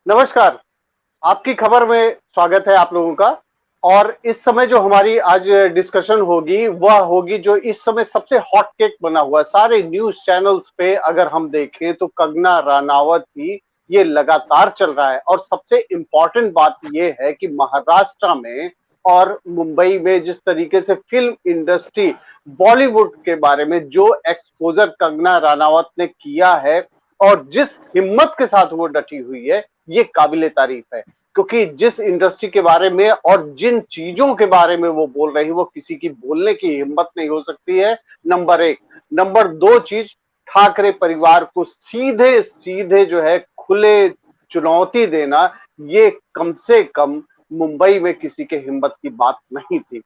नमस्कार। आपकी खबर में स्वागत है आप लोगों का। और इस समय जो हमारी आज डिस्कशन होगी वह होगी जो इस समय सबसे हॉट केक बना हुआ है सारे न्यूज चैनल्स पे। अगर हम देखें तो कंगना रनावत की ये लगातार चल रहा है। और सबसे इम्पोर्टेंट बात ये है कि महाराष्ट्र में और मुंबई में जिस तरीके से फिल्म इंडस्ट्री बॉलीवुड के बारे में जो एक्सपोजर कंगना रनावत ने किया है और जिस हिम्मत के साथ वो डटी हुई है, ये काबिले तारीफ है। क्योंकि जिस इंडस्ट्री के बारे में और जिन चीजों के बारे में वो बोल रही है वो किसी की बोलने की हिम्मत नहीं हो सकती है। नंबर एक। नंबर दो चीज, ठाकरे परिवार को सीधे सीधे जो है खुले चुनौती देना, ये कम से कम मुंबई में किसी के हिम्मत की बात नहीं थी।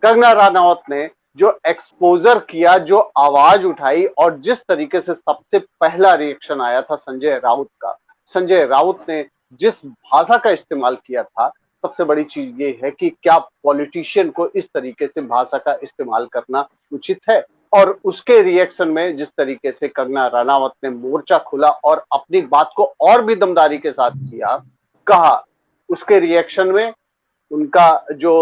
कंगना रनावत ने जो एक्सपोजर किया, जो आवाज उठाई और जिस तरीके से सबसे पहला रिएक्शन आया था संजय राउत का, संजय राउत ने जिस भाषा का इस्तेमाल किया था, सबसे बड़ी चीज ये है कि क्या पॉलिटिशियन को इस तरीके से भाषा का इस्तेमाल करना उचित है। और उसके रिएक्शन में जिस तरीके से कंगना रनावत ने मोर्चा खुला और अपनी बात को और भी दमदारी के साथ किया, कहा उसके रिएक्शन में उनका जो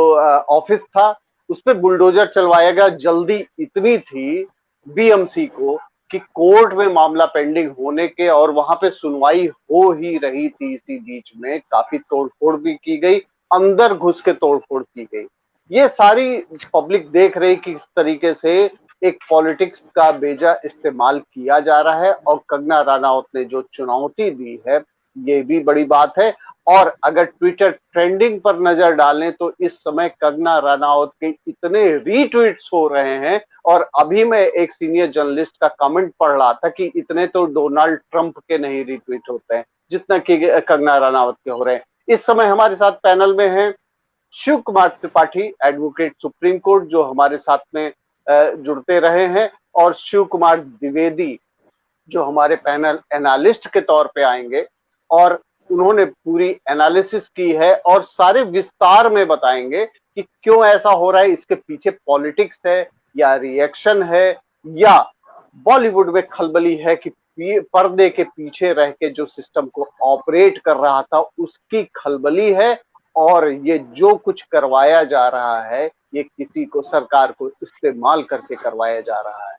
ऑफिस था उस पे बुलडोजर चलवाया गया। जल्दी इतनी थी बीएमसी को कि कोर्ट में मामला पेंडिंग होने के और वहां पे सुनवाई हो ही रही थी, इसी बीच में काफी तोड़फोड़ भी की गई, अंदर घुस के तोड़फोड़ की गई। ये सारी पब्लिक देख रही कि किस तरीके से एक पॉलिटिक्स का बेजा इस्तेमाल किया जा रहा है। और कंगना रनावत ने जो चुनौती दी है, ये भी बड़ी बात है। और अगर ट्विटर ट्रेंडिंग पर नजर डालें तो इस समय कंगना रनावत के इतने रीट्वीट्स हो रहे हैं। और अभी मैं एक सीनियर जर्नलिस्ट का कमेंट पढ़ रहा था कि इतने तो डोनाल्ड ट्रंप के नहीं रीट्वीट होते हैं जितना कि कंगना रनावत के हो रहे हैं। इस समय हमारे साथ पैनल में हैं Shiv Kumar Tripathi, advocate supreme court, जो हमारे साथ में जुड़ते रहे हैं, और शिव कुमार द्विवेदी जो हमारे पैनल एनालिस्ट के तौर पे आएंगे और उन्होंने पूरी एनालिसिस की है और सारे विस्तार में बताएंगे कि क्यों ऐसा हो रहा है, इसके पीछे पॉलिटिक्स है या रिएक्शन है या बॉलीवुड में खलबली है कि पर्दे के पीछे रह के जो सिस्टम को ऑपरेट कर रहा था उसकी खलबली है। और ये जो कुछ करवाया जा रहा है ये किसी को, सरकार को इस्तेमाल करके करवाया जा रहा है।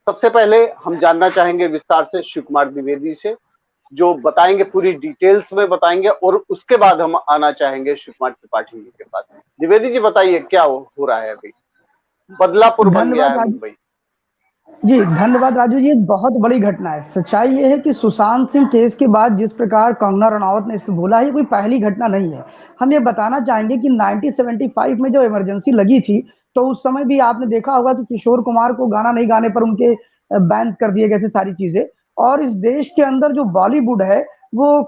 सबसे पहले हम जानना चाहेंगे विस्तार से शिव कुमार द्विवेदी से, जो बताएंगे, पूरी डिटेल्स में बताएंगे। और उसके बाद हम आना चाहेंगे शिव कुमार त्रिपाठी जी के पास। द्विवेदी जी बताइए क्या हो रहा है अभी। बदलापुर बन गया धन्यवाद है राजू मुंबई। जी। धन्यवाद राजू जी। एक बहुत बड़ी घटना है। सच्चाई ये है कि सुशांत सिंह केस के बाद जिस प्रकार कंगना रनावत ने इस पे बोला है, ये कोई पहली घटना नहीं है। हम ये बताना चाहेंगे कि 1975 में जो इमरजेंसी लगी थी, तो उस समय भी आपने देखा होगा कि किशोर कुमार को गाना नहीं गाने पर उनके बैन कर दिए गए थे सारी चीजें। और इस देश के अंदर जो बॉलीवुड है वो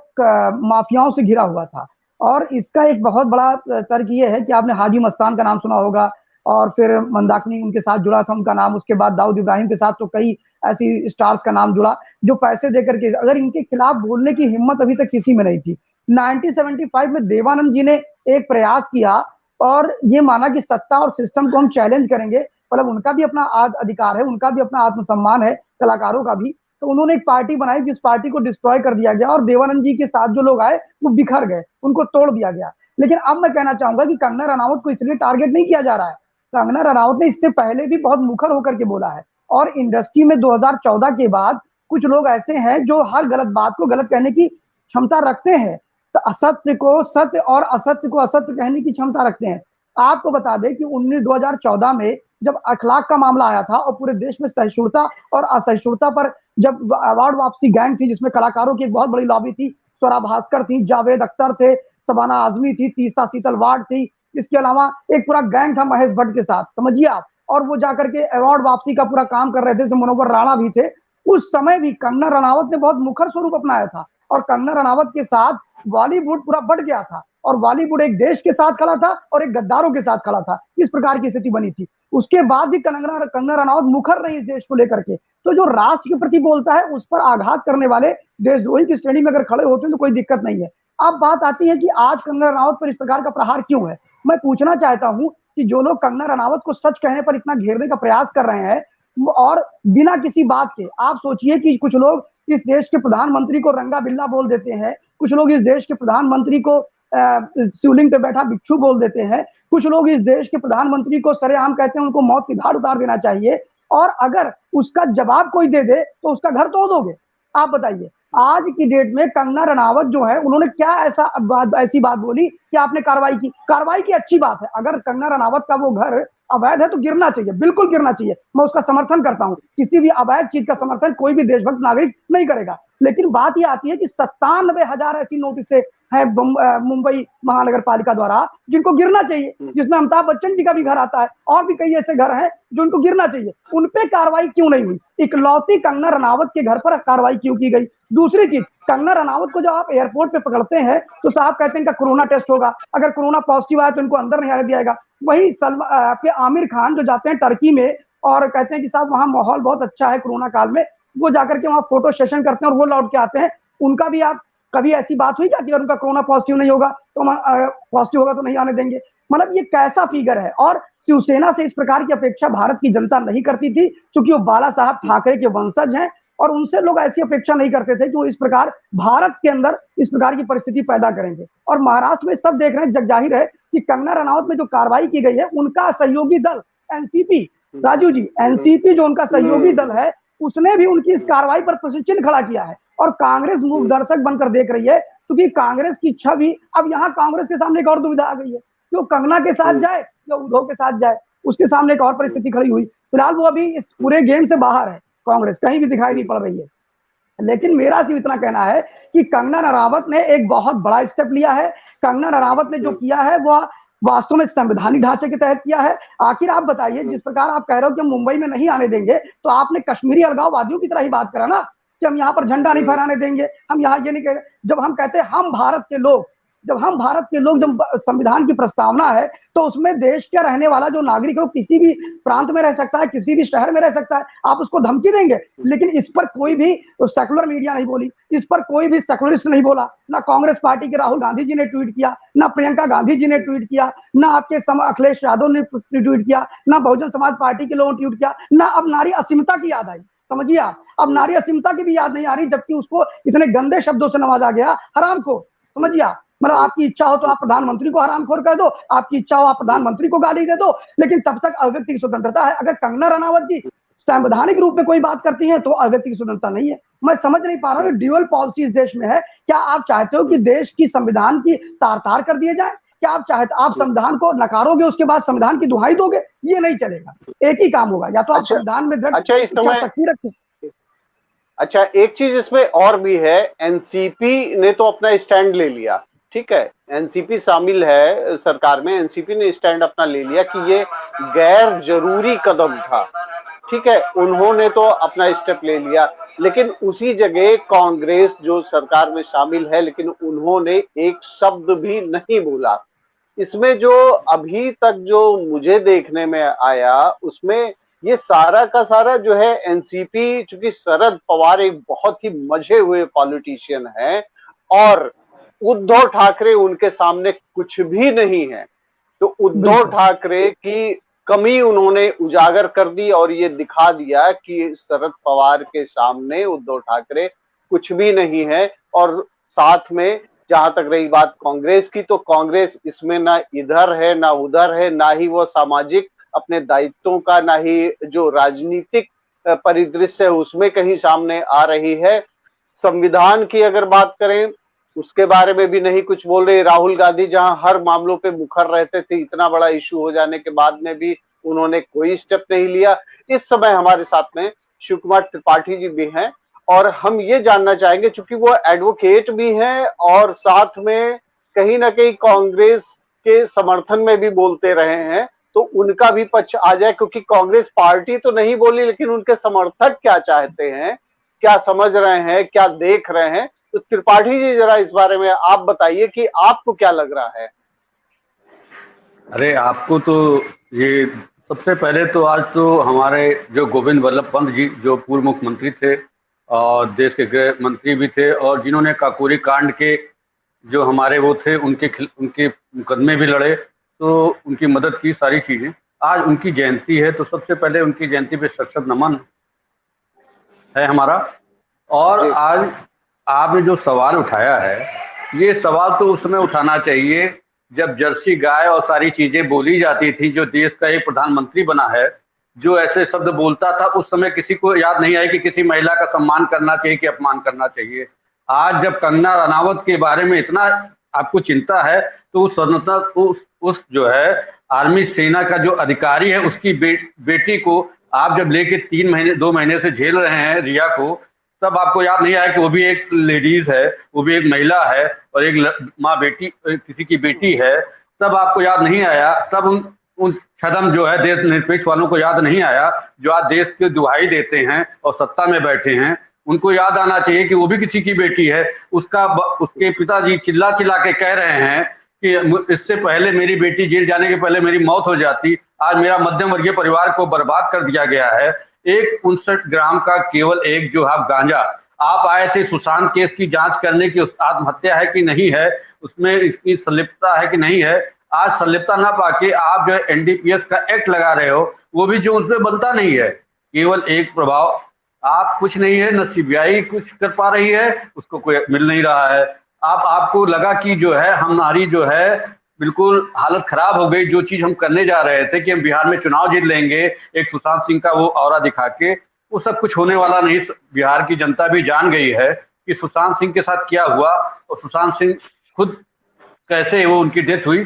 माफियाओं से घिरा हुआ था। और इसका एक बहुत बड़ा तर्क ये है कि आपने हाजी मस्तान का नाम सुना होगा, और फिर मंदाकिनी उनके साथ जुड़ा था उनका नाम। उसके बाद दाऊद इब्राहिम के साथ तो कई ऐसी स्टार्स का नाम जुड़ा जो पैसे देकर के, अगर इनके खिलाफ बोलने की हिम्मत अभी तक किसी में नहीं थी। 1975 में देवानंद जी ने एक प्रयास किया और ये माना कि सत्ता और सिस्टम को हम चैलेंज करेंगे, मतलब उनका भी अपना अधिकार है, उनका भी अपना आत्मसम्मान है, कलाकारों का भी। तो उन्होंने एक पार्टी बनाई जिस पार्टी को डिस्ट्रॉय कर दिया गया, और देवानंद जी के साथ जो लोग आए वो बिखर गए, उनको तोड़ दिया गया। लेकिन अब मैं कहना चाहूंगा कि कंगना रनावत को इसलिए टारगेट नहीं किया जा रहा है। कंगना रनावत ने इससे पहले भी बहुत मुखर होकर के बोला है। और इंडस्ट्री में 2014 के बाद कुछ लोग ऐसे हैं जो हर गलत बात को गलत कहने की क्षमता रखते हैं, असत्य को सत्य और असत्य को असत्य कहने की क्षमता रखते हैं। आपको बता दें कि 2014 में जब अखलाक का मामला आया था और पूरे देश में सहिष्णुता और असहिष्णुता पर जब अवार्ड वापसी गैंग थी, जिसमें कलाकारों की एक बहुत बड़ी लॉबी थी, स्वरा भास्कर थी, जावेद अख्तर थे, शबाना आजमी थी, तीस्ता शीतल वार्ड थी, इसके अलावा एक पूरा गैंग था महेश भट्ट के साथ, समझिए आप। और वो जाकर के अवार्ड वापसी का पूरा काम कर रहे थे, जो मनोहर राणा भी थे। उस समय भी कंगना रनावत ने बहुत मुखर स्वरूप अपनाया था। और कंगना रनावत के साथ बॉलीवुड पूरा बढ़ गया था, और बॉलीवुड एक देश के साथ खड़ा था और एक गद्दारों के साथ खड़ा था। इस प्रकार की स्थिति बनी थी। उसके बाद भी कंगना रनावत मुखर रही इस देश को लेकर के। तो जो राष्ट्र के प्रति बोलता है उस पर आघात करने वाले देशद्रोही की श्रेणी में अगर खड़े होते हैं तो कोई दिक्कत नहीं है। अब बात आती है कि आज कंगना रनावत पर इस प्रकार का प्रहार क्यों है। मैं पूछना चाहता हूं कि जो लोग कंगना रनावत को सच कहने पर इतना घेरने का प्रयास कर रहे हैं, और बिना किसी बात के, आप सोचिए कि कुछ लोग इस देश के प्रधानमंत्री को रंगा बिल्ला बोल देते हैं, कुछ लोग इस देश के प्रधानमंत्री को शिवलिंग पे बैठा बिच्छू बोल देते हैं, कुछ लोग इस देश के प्रधानमंत्री को सरेआम कहते हैं उनको मौत की घाट उतार देना चाहिए, और अगर उसका जवाब कोई दे दे तो उसका घर तोड़ दोगे। आप बताइए, आज की डेट में कंगना रनावत जो है उन्होंने क्या ऐसी बात बोली कि आपने कार्रवाई की अच्छी बात है। अगर कंगना रनावत का वो घर अवैध है तो गिरना चाहिए, बिल्कुल गिरना चाहिए, मैं उसका समर्थन करता हूं। किसी भी अवैध चीज का समर्थन कोई भी देशभक्त नागरिक नहीं करेगा। लेकिन बात यह आती है कि 97,000 ऐसी नोटिसें है मुंबई महानगर पालिका द्वारा जिनको गिरना चाहिए, जिसमें अमिताभ बच्चन जी का भी घर आता है, और भी कई ऐसे घर हैं जो उनको गिरना चाहिए। उन पे कार्रवाई क्यों नहीं हुई? इकलौती कंगना रनावत के घर पर कार्रवाई क्यों की गई? दूसरी चीज, कंगना रनावत को जब आप एयरपोर्ट पे पकड़ते हैं तो साहब कहते हैं इनका कोरोना टेस्ट होगा, अगर कोरोना पॉजिटिव आया तो इनको अंदर नहीं आने दिया जाएगा। वही आमिर खान जो जाते हैं टर्की में और कहते हैं कि साहब वहां माहौल बहुत अच्छा है कोरोना काल में, वो जाकर के वहां फोटो सेशन करते हैं और वो लौट के आते हैं। उनका भी आप कभी ऐसी बात हुई क्या कि अगर उनका कोरोना पॉजिटिव नहीं होगा तो पॉजिटिव होगा तो नहीं आने देंगे? मतलब ये कैसा फिगर है? और शिवसेना से इस प्रकार की अपेक्षा भारत की जनता नहीं करती थी, क्योंकि वो बाला साहब ठाकरे के वंशज हैं, और उनसे लोग ऐसी अपेक्षा नहीं करते थे कि वो इस प्रकार भारत के अंदर इस प्रकार की परिस्थिति पैदा करेंगे। और महाराष्ट्र में सब देख रहे हैं, जग जाहिर है कि कंगना रनावत में जो कार्रवाई की गई है, उनका सहयोगी दल एनसीपी, राजू जी, एनसीपी जो उनका सहयोगी दल है, उसने भी उनकी इस कार्रवाई पर प्रश्न खड़ा किया है। और कांग्रेस मूक दर्शक बनकर देख रही है, क्योंकि कांग्रेस की छवि अब यहाँ कांग्रेस के सामने एक और दुविधा आ गई है, जो कंगना के साथ जाए या उद्धव के साथ जाए, उसके सामने एक और परिस्थिति खड़ी हुई। फिलहाल वो अभी इस पूरे गेम से बाहर है, कांग्रेस कहीं भी दिखाई नहीं पड़ रही है। लेकिन मेरा सिर्फ इतना कहना है कि कंगना रनावत ने एक बहुत बड़ा स्टेप लिया है। कंगना रनावत ने जो किया है वह वास्तव में संवैधानिक ढांचे के तहत किया है। आखिर आप बताइए, जिस प्रकार आप कह रहे हो कि हम मुंबई में नहीं आने देंगे, तो आपने कश्मीरी अलगाववादियों की तरह ही बात करा ना कि हम यहाँ पर झंडा नहीं फहराने देंगे, हम यहाँ ये नहीं कह। जब हम कहते हैं हम भारत के लोग, जब संविधान की प्रस्तावना है तो उसमें देश का रहने वाला जो नागरिक है वो किसी भी प्रांत में रह सकता है, किसी भी शहर में रह सकता है, आप उसको धमकी देंगे? लेकिन इस पर कोई भी सेकुलर मीडिया नहीं बोली, इस पर कोई भी सेकुलरिस्ट नहीं बोला। ना कांग्रेस पार्टी के राहुल गांधी जी ने ट्वीट किया, ना प्रियंका गांधी जी ने ट्वीट किया, ना आपके अखिलेश यादव ने ट्वीट किया, ना बहुजन समाज पार्टी के लोगों ने ट्वीट किया, ना अब नारी असीमता की याद आई। समझिए आप, अब नारी असीमता की भी याद नहीं आ रही, जबकि उसको इतने गंदे शब्दों से नवाजा गया, हराम को। समझिए आप, मतलब आपकी इच्छा हो तो आप प्रधानमंत्री को हरामखोर कह दो, आपकी इच्छा हो आप प्रधानमंत्री को गाली दे दो, लेकिन तब तक अभिव्यक्ति की स्वतंत्रता है। अगर कंगना रनावत जी संवैधानिक रूप में कोई बात करती हैं तो अभिव्यक्ति की स्वतंत्रता नहीं है। मैं समझ नहीं पा रहा हूँ, ड्यूअल पॉलिसी इस देश में है। क्या आप चाहते हो कि देश की संविधान की तार तार कर दिए जाए? क्या आप चाहते, आप संविधान को नकारोगे उसके बाद संविधान की दुहाई दोगे? ये नहीं चलेगा। एक ही काम होगा, या तो आप संविधान में दृढ़ शक्ति रखें। अच्छा, एक चीज इसमें और भी है, एनसीपी ने तो अपना स्टैंड ले लिया, ठीक है, एनसीपी शामिल है सरकार में, एनसीपी ने स्टैंड अपना ले लिया कि ये गैर जरूरी कदम था, ठीक है, उन्होंने तो अपना स्टेप ले लिया। लेकिन उसी जगह कांग्रेस जो सरकार में शामिल है, लेकिन उन्होंने एक शब्द भी नहीं बोला। इसमें जो अभी तक जो मुझे देखने में आया, उसमें ये सारा का सारा जो है एनसीपी, चूंकि शरद पवार एक बहुत ही मजे हुए पॉलिटिशियन है और उद्धव ठाकरे उनके सामने कुछ भी नहीं है, तो उद्धव ठाकरे की कमी उन्होंने उजागर कर दी और ये दिखा दिया कि शरद पवार के सामने उद्धव ठाकरे कुछ भी नहीं है। और साथ में जहां तक रही बात कांग्रेस की, तो कांग्रेस इसमें ना इधर है ना उधर है, ना ही वो सामाजिक अपने दायित्वों का, ना ही जो राजनीतिक परिदृश्य है उसमें कहीं सामने आ रही है। संविधान की अगर बात करें उसके बारे में भी नहीं कुछ बोल रहे। राहुल गांधी जहां हर मामलों पे मुखर रहते थे, इतना बड़ा इशू हो जाने के बाद में भी उन्होंने कोई स्टेप नहीं लिया। इस समय हमारे साथ में शिव कुमार त्रिपाठी जी भी हैं और हम ये जानना चाहेंगे, चूंकि वो एडवोकेट भी हैं और साथ में कहीं ना कहीं कांग्रेस के समर्थन में भी बोलते रहे हैं, तो उनका भी पक्ष आ जाए, क्योंकि कांग्रेस पार्टी तो नहीं बोली लेकिन उनके समर्थक क्या चाहते हैं, क्या समझ रहे हैं, क्या देख रहे हैं। तो त्रिपाठी जी जरा इस बारे में आप बताइए कि आपको क्या लग रहा है। अरे आपको तो ये सबसे पहले तो आज तो हमारे जो गोविंद वल्लभ पंत जी जो पूर्व मुख्यमंत्री थे और देश के गृह मंत्री भी थे और जिन्होंने काकोरी कांड के जो हमारे वो थे उनके मुकदमे भी लड़े, तो उनकी मदद की सारी चीजें। आज उनकी जयंती है तो सबसे पहले उनकी जयंती पे शत नमन है हमारा। और आज आपने जो सवाल उठाया है ये सवाल तो उस समय उठाना चाहिए जब जर्सी गाय और सारी चीजें बोली जाती थी। जो देश का एक प्रधानमंत्री बना है, जो ऐसे शब्द बोलता था, उस समय किसी को याद नहीं आया कि किसी महिला का सम्मान करना चाहिए कि अपमान करना चाहिए। आज जब कंगना रनावत के बारे में इतना आपको चिंता है, तो उस जो है आर्मी सेना का जो अधिकारी है, उसकी बेटी को आप जब लेके 3 महीने 2 महीने से झेल रहे हैं, रिया को, तब आपको याद नहीं आया कि वो भी एक लेडीज है, वो भी एक महिला है और एक माँ बेटी किसी की बेटी है। तब आपको याद नहीं आया, तब उन छदम जो है देश निरपेक्ष वालों को याद नहीं आया, जो आज देश की दुहाई देते हैं और सत्ता में बैठे हैं। उनको याद आना चाहिए कि वो भी किसी की बेटी है। उसके पिताजी चिल्ला चिल्ला के कह रहे हैं कि इससे पहले मेरी बेटी जेल जाने के पहले मेरी मौत हो जाती। आज मेरा मध्यम वर्गीय परिवार को बर्बाद कर दिया गया है। एक 59 ग्राम का केवल एक जो है गांजा, आप आए थे सुशांत केस की जांच करने की, उस आत्महत्या है कि नहीं है, उसमें इसकी संलिप्तता है कि नहीं है। आज संलिप्तता ना पाके आप जो एनडीपीएस का एक्ट लगा रहे हो, वो भी जो उसमें बनता नहीं है। केवल एक प्रभाव, आप कुछ नहीं है, न सीबीआई कुछ कर पा रही है, उसको कोई मिल नहीं रहा है। आपको लगा कि जो है हमारी जो है बिल्कुल हालत खराब हो गई। जो चीज हम करने जा रहे थे कि हम बिहार में चुनाव जीत लेंगे एक सुशांत सिंह का वो औरा दिखा के, वो सब कुछ होने वाला नहीं। बिहार की जनता भी जान गई है कि सुशांत सिंह के साथ क्या हुआ और सुशांत सिंह खुद कैसे वो उनकी डेथ हुई।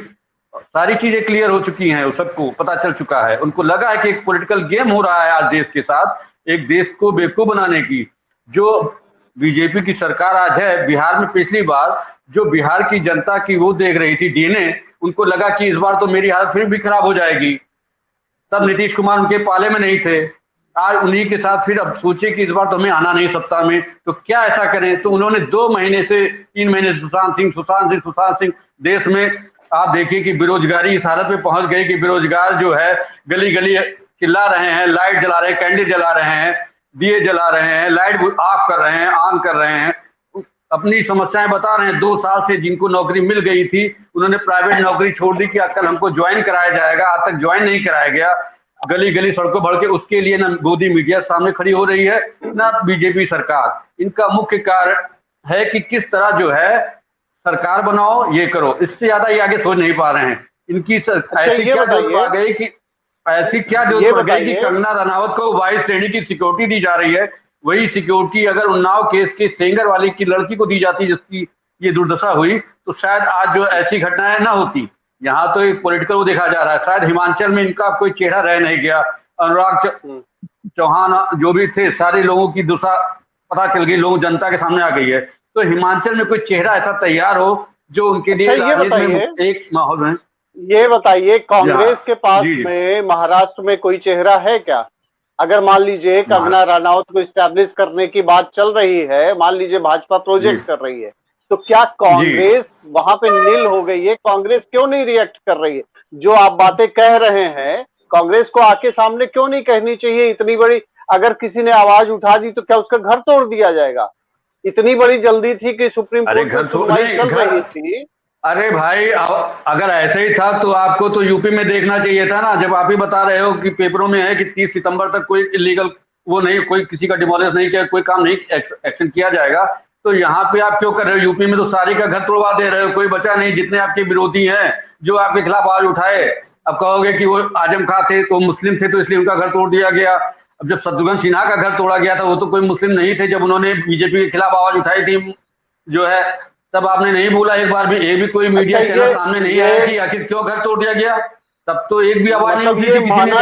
सारी चीजें क्लियर हो चुकी हैं, सबको पता चल चुका है। उनको लगा है कि एक पॉलिटिकल गेम हो रहा है आज देश के साथ, एक देश को बेवकूफ बनाने की। जो बीजेपी की सरकार आज है बिहार में, पिछली बार जो बिहार की जनता की वो देख रही थी डीएनए, उनको लगा कि इस बार तो मेरी हालत फिर भी खराब हो जाएगी। तब नीतीश कुमार उनके पाले में नहीं थे। आज उन्हीं के साथ फिर अब सोचे कि इस बार तो हमें आना नहीं सत्ता में, तो क्या ऐसा करें। तो उन्होंने 2 महीने से 3 महीने सुशांत सिंह देश में आप देखिए कि बेरोजगारी इस हालत में पहुंच गई कि बेरोजगार जो है गली गली चिल्ला रहे हैं, लाइट जला रहे हैं, कैंडल जला रहे हैं, दिए जला रहे हैं, लाइट ऑफ कर रहे हैं, ऑन कर रहे हैं, अपनी समस्याएं बता रहे हैं। 2 साल से जिनको नौकरी मिल गई थी, उन्होंने प्राइवेट नौकरी छोड़ दी कि आजकल हमको ज्वाइन कराया जाएगा। आज तक ज्वाइन नहीं कराया गया। गली गली सड़कों भर के उसके लिए ना गोदी मीडिया सामने खड़ी हो रही है, ना बीजेपी सरकार। इनका मुख्य कारण है कि किस तरह जो है सरकार बनाओ, ये करो, इससे ज्यादा ये आगे सोच नहीं पा रहे हैं। इनकी ऐसी क्या जरूरत आ गई कि ऐसी क्या जरूरत पड़ गई कि कंगना रनावत को 22 श्रेणी की सिक्योरिटी दी जा रही है। वही सिक्योरिटी अगर उन्नाव केस के सेंगर वाली की लड़की को दी जाती, जिसकी ये दुर्दशा हुई, तो शायद आज जो ऐसी घटनाएं ना होती। यहाँ तो एक पॉलिटिकल वो देखा जा रहा है। शायद हिमाचल में इनका कोई चेहरा रह नहीं गया। अनुराग चौहान जो भी थे, सारे लोगों की दुशा पता चल गई, लोग जनता के सामने आ गई है। तो हिमाचल में कोई चेहरा ऐसा तैयार हो जो उनके लिए राजनीति में एक माहौल में। ये बताइए, कांग्रेस के पास में महाराष्ट्र में कोई चेहरा है क्या? अगर मान लीजिए कंगना रनावत को इस्टेब्लिश करने की बात चल रही है, मान लीजिए भाजपा प्रोजेक्ट कर रही है, तो क्या कांग्रेस वहां पे नील हो गई है? कांग्रेस क्यों नहीं रिएक्ट कर रही है? जो आप बातें कह रहे हैं, कांग्रेस को आके सामने क्यों नहीं कहनी चाहिए? इतनी बड़ी अगर किसी ने आवाज उठा दी तो क्या उसका घर तोड़ दिया जाएगा? इतनी बड़ी जल्दी थी कि सुप्रीम कोर्ट में सुनवाई चल रही थी। अरे भाई, अगर ऐसे ही था तो आपको तो यूपी में देखना चाहिए था ना। जब आप ही बता रहे हो कि पेपरों में है कि 30 सितंबर तक कोई इलीगल वो नहीं, कोई किसी का डिमोलिश नहीं किया, कोई काम नहीं एक्शन किया जाएगा, तो यहाँ पे आप क्यों कर रहे हो? यूपी में तो सारे का घर तोड़वा दे रहे हो, कोई बचा नहीं। जितने आपके विरोधी हैं जो आपके खिलाफ आवाज उठाए, अब कहोगे कि वो आजम खां थे तो मुस्लिम थे तो इसलिए उनका घर तोड़ दिया गया। अब जब शत्रुघ्न सिन्हा का घर तोड़ा गया था, वो तो कोई मुस्लिम नहीं थे। जब उन्होंने बीजेपी के खिलाफ आवाज उठाई थी जो है, तब आपने नहीं बोला एक बार भी। ये भी कोई मीडिया चैनल सामने नहीं आया कि आखिर क्यों घर तोड़ दिया गया। तब तो एक भी आवाज नहीं उठी थी किसी ने।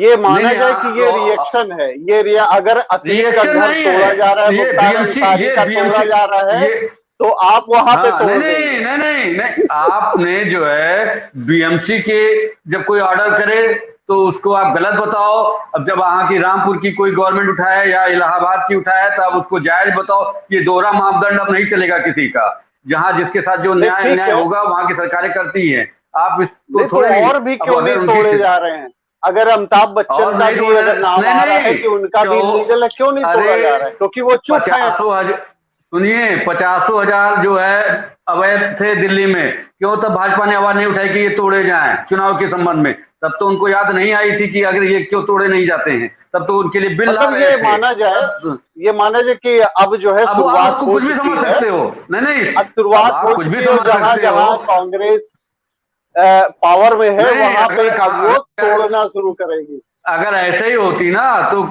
ये माना जाए कि ये रिएक्शन है, ये अगर अतीक का घर तोड़ा जा रहा है, मुख्तार अंसारी का तोड़ा जा रहा है, तो आप वहां पे तोड़ देंगे। नहीं, आपने जो है बीएमसी के जब कोई ऑर्डर करे तो उसको आप गलत बताओ। अब जब वहां की रामपुर की कोई गवर्नमेंट उठाए या इलाहाबाद की उठाए तो आप उसको जायज बताओ। ये दोहरा मापदंड अब नहीं चलेगा किसी का। जहाँ जिसके साथ जो न्याय होगा वहां की सरकारें करती हैं। आप इसको थोड़े और भी क्यों नहीं तोड़े जा रहे हैं? अगर अमिताभ बच्चन का भी अगर नाम आ रहा है कि उनका भी लीगल है, क्यों नहीं तोड़ा जा रहा है? क्योंकि वो चुप है। सुनिए, 50,000 जो है अवैध थे दिल्ली में, क्यों तब भाजपा ने आवाज नहीं उठाई कि ये तोड़े जाएं चुनाव के संबंध में? तब तो उनको याद नहीं आई थी कि अगर ये क्यों तोड़े नहीं जाते हैं, तब तो उनके लिए बिल ला मतलब रहे थे। ये माना जाए कि अब जो है अब आप शुरुआत उसको हो कुछ भी चुकी समझ है। सकते हो। नहीं नहीं, अब अब शुरुआत आप हो कुछ भी चुकी है, समझ जहां सकते जहां हो। कांग्रेस पावर में है नहीं, वहां पे अब वो अगर तोड़ना शुरू करेगी। अगर ऐसे ही होती ना तो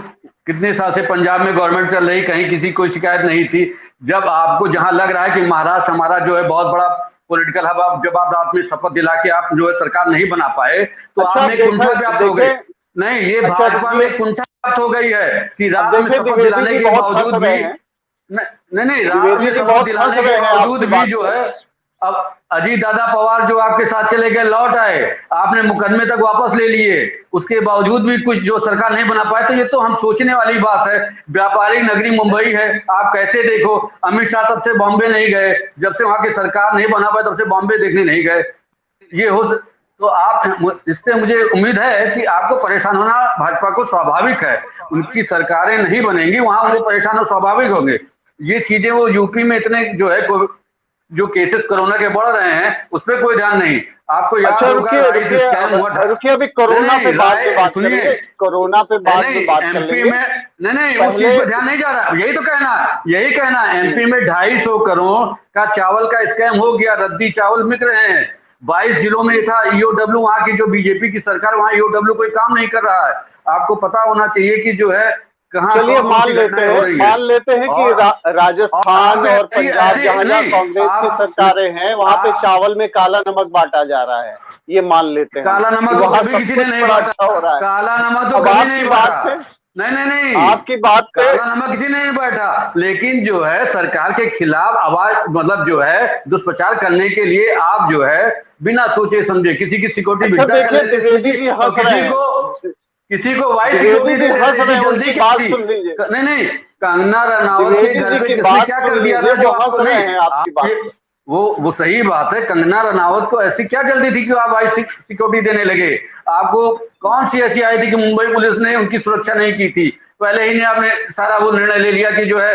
कितने साल से पंजाब में गवर्नमेंट चल रही, कहीं किसी को शिकायत नहीं थी। जब आपको जहां लग रहा है कि महाराष्ट्र हमारा जो है बहुत बड़ा पॉलिटिकल हब, आप जब आप रात में शपथ दिला के आप जो है सरकार नहीं बना पाए तो अच्छा, आपने अब कुंठा व्याप्त हो गई। देखें। नहीं, ये अच्छा भाजपा में रुकिए, कुंठा व्याप्त हो गई है कि अब रात में देखें शपथ द्विवेदी दिलाने जी के बहुत हंस बावजूद रहे भी हैं। नहीं नहीं, रात द्विवेदी में जी शपथ बहुत हंस दिलाने के रहे हैं बावजूद आपकी भी बात जो पे। है अब अजीत दादा पवार जो आपके साथ चले गए लौट आए, आपने मुकदमे तक वापस ले लिए, उसके बावजूद भी कुछ जो सरकार नहीं बना पाए, तो ये तो हम सोचने वाली बात है। व्यापारिक नगरी मुंबई है, आप कैसे देखो, अमित शाह तब से बॉम्बे नहीं गए, जब से वहां की सरकार नहीं बना पाए तब से बॉम्बे देखने नहीं गए। ये हो तो आप, इससे मुझे उम्मीद है कि आपको परेशान होना भाजपा को स्वाभाविक है। उनकी सरकारें नहीं बनेंगी, वहां वो परेशान हो स्वाभाविक होंगे। ये चीजें वो यूपी में इतने जो है जो केसेस कोरोना के बढ़ रहे हैं उस पर कोई ध्यान नहीं। आपको याद अच्छा होगा रुकिए राइस रुकिए, स्कैम हुआ था। रुकिए, अभी नहीं कोरोना पे नहीं, बाद में बात सुनिए, करेंगे, कोरोना पे नहीं बाद में नहीं, बात कर एमपी लेंगे। में नहीं नहीं, उस पहले चीज पर ध्यान नहीं जा रहा। यही कहना एमपी में 250 करोड़ का चावल का स्कैम हो गया, रद्दी चावल बिक रहे हैं। 22 जिलों में था ईओडब्ल्यू, वहां की जो बीजेपी की सरकार, वहां ईओडब्ल्यू कोई काम नहीं कर रहा है। आपको पता होना चाहिए कि जो है कहाँ चलिए कौन कौन सी घटनाएं हो रही है। मान लेते हैं कि और राजस्थान आपको और ऐसे पंजाब जहां जहां नहीं, कांग्रेस की सरकारें हैं वहां पे आप चावल में काला नमक बांटा जा रहा है, ये मान लेते हैं हम काला कि नमक तो वहां कभी सब किसी ने कुछ नहीं बड़ा बांटा। अच्छा हो रहा है। काला नमक तो अब कभी नहीं आपकी बांटा। बात पे नहीं नहीं नहीं, आपकी बात पे काला नमक किसी ने नहीं बैठा। लेकिन जो है सरकार के खिलाफ आवाज, मतलब जो है दुष्प्रचार करने के लिए आप जो है बिना सोचे समझे किसी की सिक्योरिटी अच्छा भिक्षा कर देखिए, लेते द्विवेदी जी थे और हंस रहे हैं, किसी को वाइस द्विवेदी सिक्योरिटी जी दे हंस देते रहे थे। हैं, जल्दी उनकी क्या बात थी? सुन लीजिए। नहीं नहीं, कंगना रनावत के द्विवेदी घर जी पे की किसने बात क्या सुन कर दिया लीजिए, था जो वो हंस आपको रहे नहीं? हैं आपकी आप बात ये पे। वो सही बात है, कंगना रनावत को ऐसी क्या जल्दी थी कि आप वाइस सिक्योरिटी देने लगे? आपको कौन सी ऐसी आई थी कि मुंबई पुलिस ने उनकी सुरक्षा नहीं की थी? पहले ही ने आपने सारा वो निर्णय ले लिया कि जो है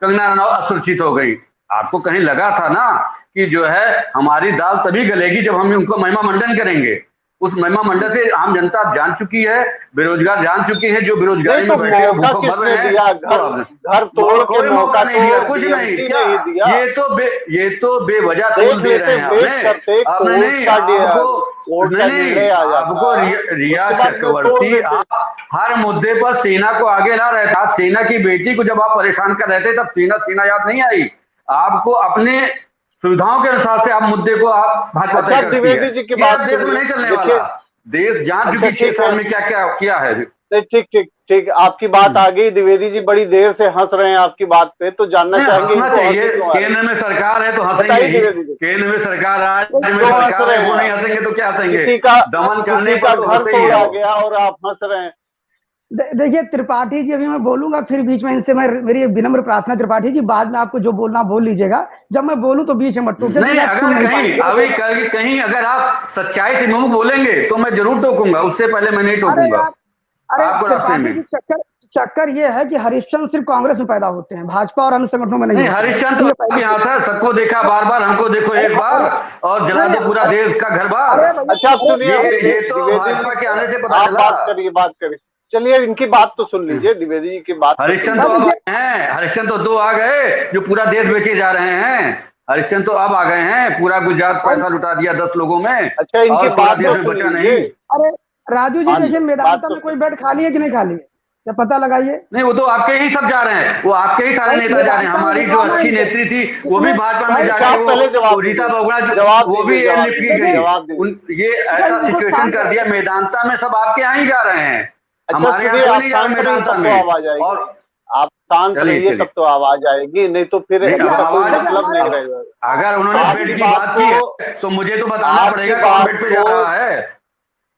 कंगना रनावत असुरक्षित हो गई। आपको कहीं लगा था ना कि जो है हमारी दाल तभी गलेगी जब हम उनको महिमा मंडन करेंगे। उस महिमा मंडल से आम जनता जान चुकी है, बेरोजगार जान चुकी है, जो नहीं बेरोजगारी तो में बैठे हुए मौका भूखों मर किसने रहे हैं। दिया? तो घर तोड़ के कोई मौका नहीं तो दिया, कुछ नहीं टीएमसी क्या। ने ही दिया। ये तो बेवजह तूल देख दे रहे लेते, हैं वेट आपने। करते, आपने नहीं, आपको कोर्ट का नहीं निर्णय नहीं, आ आपको जाता, रिया उसके बाद में तोड़ चक्रवर्ती, देते। आप हर मुद्दे पर सेना को आगे ला रहे थे। आप सेना की बेटी को जब आप परेशान कर रहे थे तब सेना सेना याद नहीं आई आपको? अपने सुविधाओं के अनुसार से आप मुद्दे को आप भाजपा अच्छा, तय आप करती है। द्विवेदी जी की ये बात अब देश में सुनिए, नहीं चलने देखिए। वाला। देश जान अच्छा चुकी 6 ठीक है, साल में क्या क्या किया है। नहीं ठीक ठीक ठीक, आपकी बात आ गई। द्विवेदी जी बड़ी देर से हंस रहे हैं आपकी बात पे, तो जानना नहीं, चाहेंगे हंसना इनको चाहिए, हंसी क्यों आ रही केंद्र में सरकार है तो है? हंसेंगे बताइए ही। द्विवेदी जी, केंद्र में सरकार, राज्य में क्यों हंस सरकार रहे है, वो हैं नहीं आप? हंसेंगे तो क्या हंसेंगे? दमन करने किसी का पर तो घर हंसते ही तोड़ा हैं वो। गया और आप हंस रहे हैं। देखिए त्रिपाठी जी, अभी मैं बोलूंगा फिर बीच में इनसे मेरी विनम्र प्रार्थना त्रिपाठी जी, बाद में आपको जो बोलना बोल लीजिएगा, जब मैं बोलूं तो बीच में मत टोकिए, नहीं, नहीं आप सुन अगर नहीं कहीं पाएंगे। कहीं अगर आप सच्चाई से मुंह बोलेंगे तो मैं जरूर टोकूंगा, उससे पहले मैं नहीं अरे टोकूंगा यार, अरे आपको रास्ते त्रिपाठी में। जी, चक्कर चक्कर ये है कि हरिश्चंद्र सिर्फ कांग्रेस में पैदा होते हैं, भाजपा और अन्य संगठनों में नहीं नहीं, होते हैं। हरिश्चंद्र तो तो ये आपके पहली यहाँ चीज। था, सबको देखा बार बार, हमको देखो अरे एक बार, और जला नहीं दो पूरा नहीं, देश का घर बार। अरे भैया, अच्छा आप सुनिए, अरे ये तो द्विवेदी भाजपा के जी आने से पता आप चला। बात करिए। चलिए इनकी बात तो सुन लीजिए, द्विवेदी जी की बात तो सुन हरिश्चंद्र तो बस लीजिए। अब देखिए, आए हैं, हरिश्चंद्र तो 2 आ गए जो पूरा देश बेचे जा रहे हैं। हरिश्चंद्र तो अब आ गए हैं, पूरा गुजरात पैसा लुटा दिया 10 लोगों में अच्छा इनकी और पूरा बात देश तो में सुन बचा लीजिए। नहीं। अरे राजू जी हाँ देखिए, जी, बात मेदांता तो में कोई सुन। बेड खाली है कि नहीं खाली है, क्या पता लगाइए। नहीं, वो तो आपके ही सब जा रहे हैं, वो आपके ही सारे भाई नेता जा रहे हैं। मेदांता में हमारी जो घुसवाना अच्छी इनको नेत्री थी वो भी कितने भाजपा में भाई, अच्छा जाके आप पहले वो रीता बहुगुणा वो भी जवाब लिफ्ट की दीजिए, गई। जवाब दीजिए। ये भाई ऐसा इनको सिचुएशन शांत कर दिया, रखिए। मेदांता में सब आपके यहाँ ही जा रहे हैं, अच्छा हमारे यहाँ सुनिए, कोई आप नहीं जा रहा शांत रहिए मेदांता तब तो में। आवाज आएगी। और आप शांत चलिए रहिए चलिए, तब तो आवाज आएगी, नहीं तो फिर नहीं, अब देखिए इसका कोई आवाज, देखिए मतलब हमारे नहीं रहेगा। अगर उन्होंने आपकी बेड की बात बात की है तो मुझे तो बताना आपकी पड़ेगा कौन बात बेड पे जा को रहा है।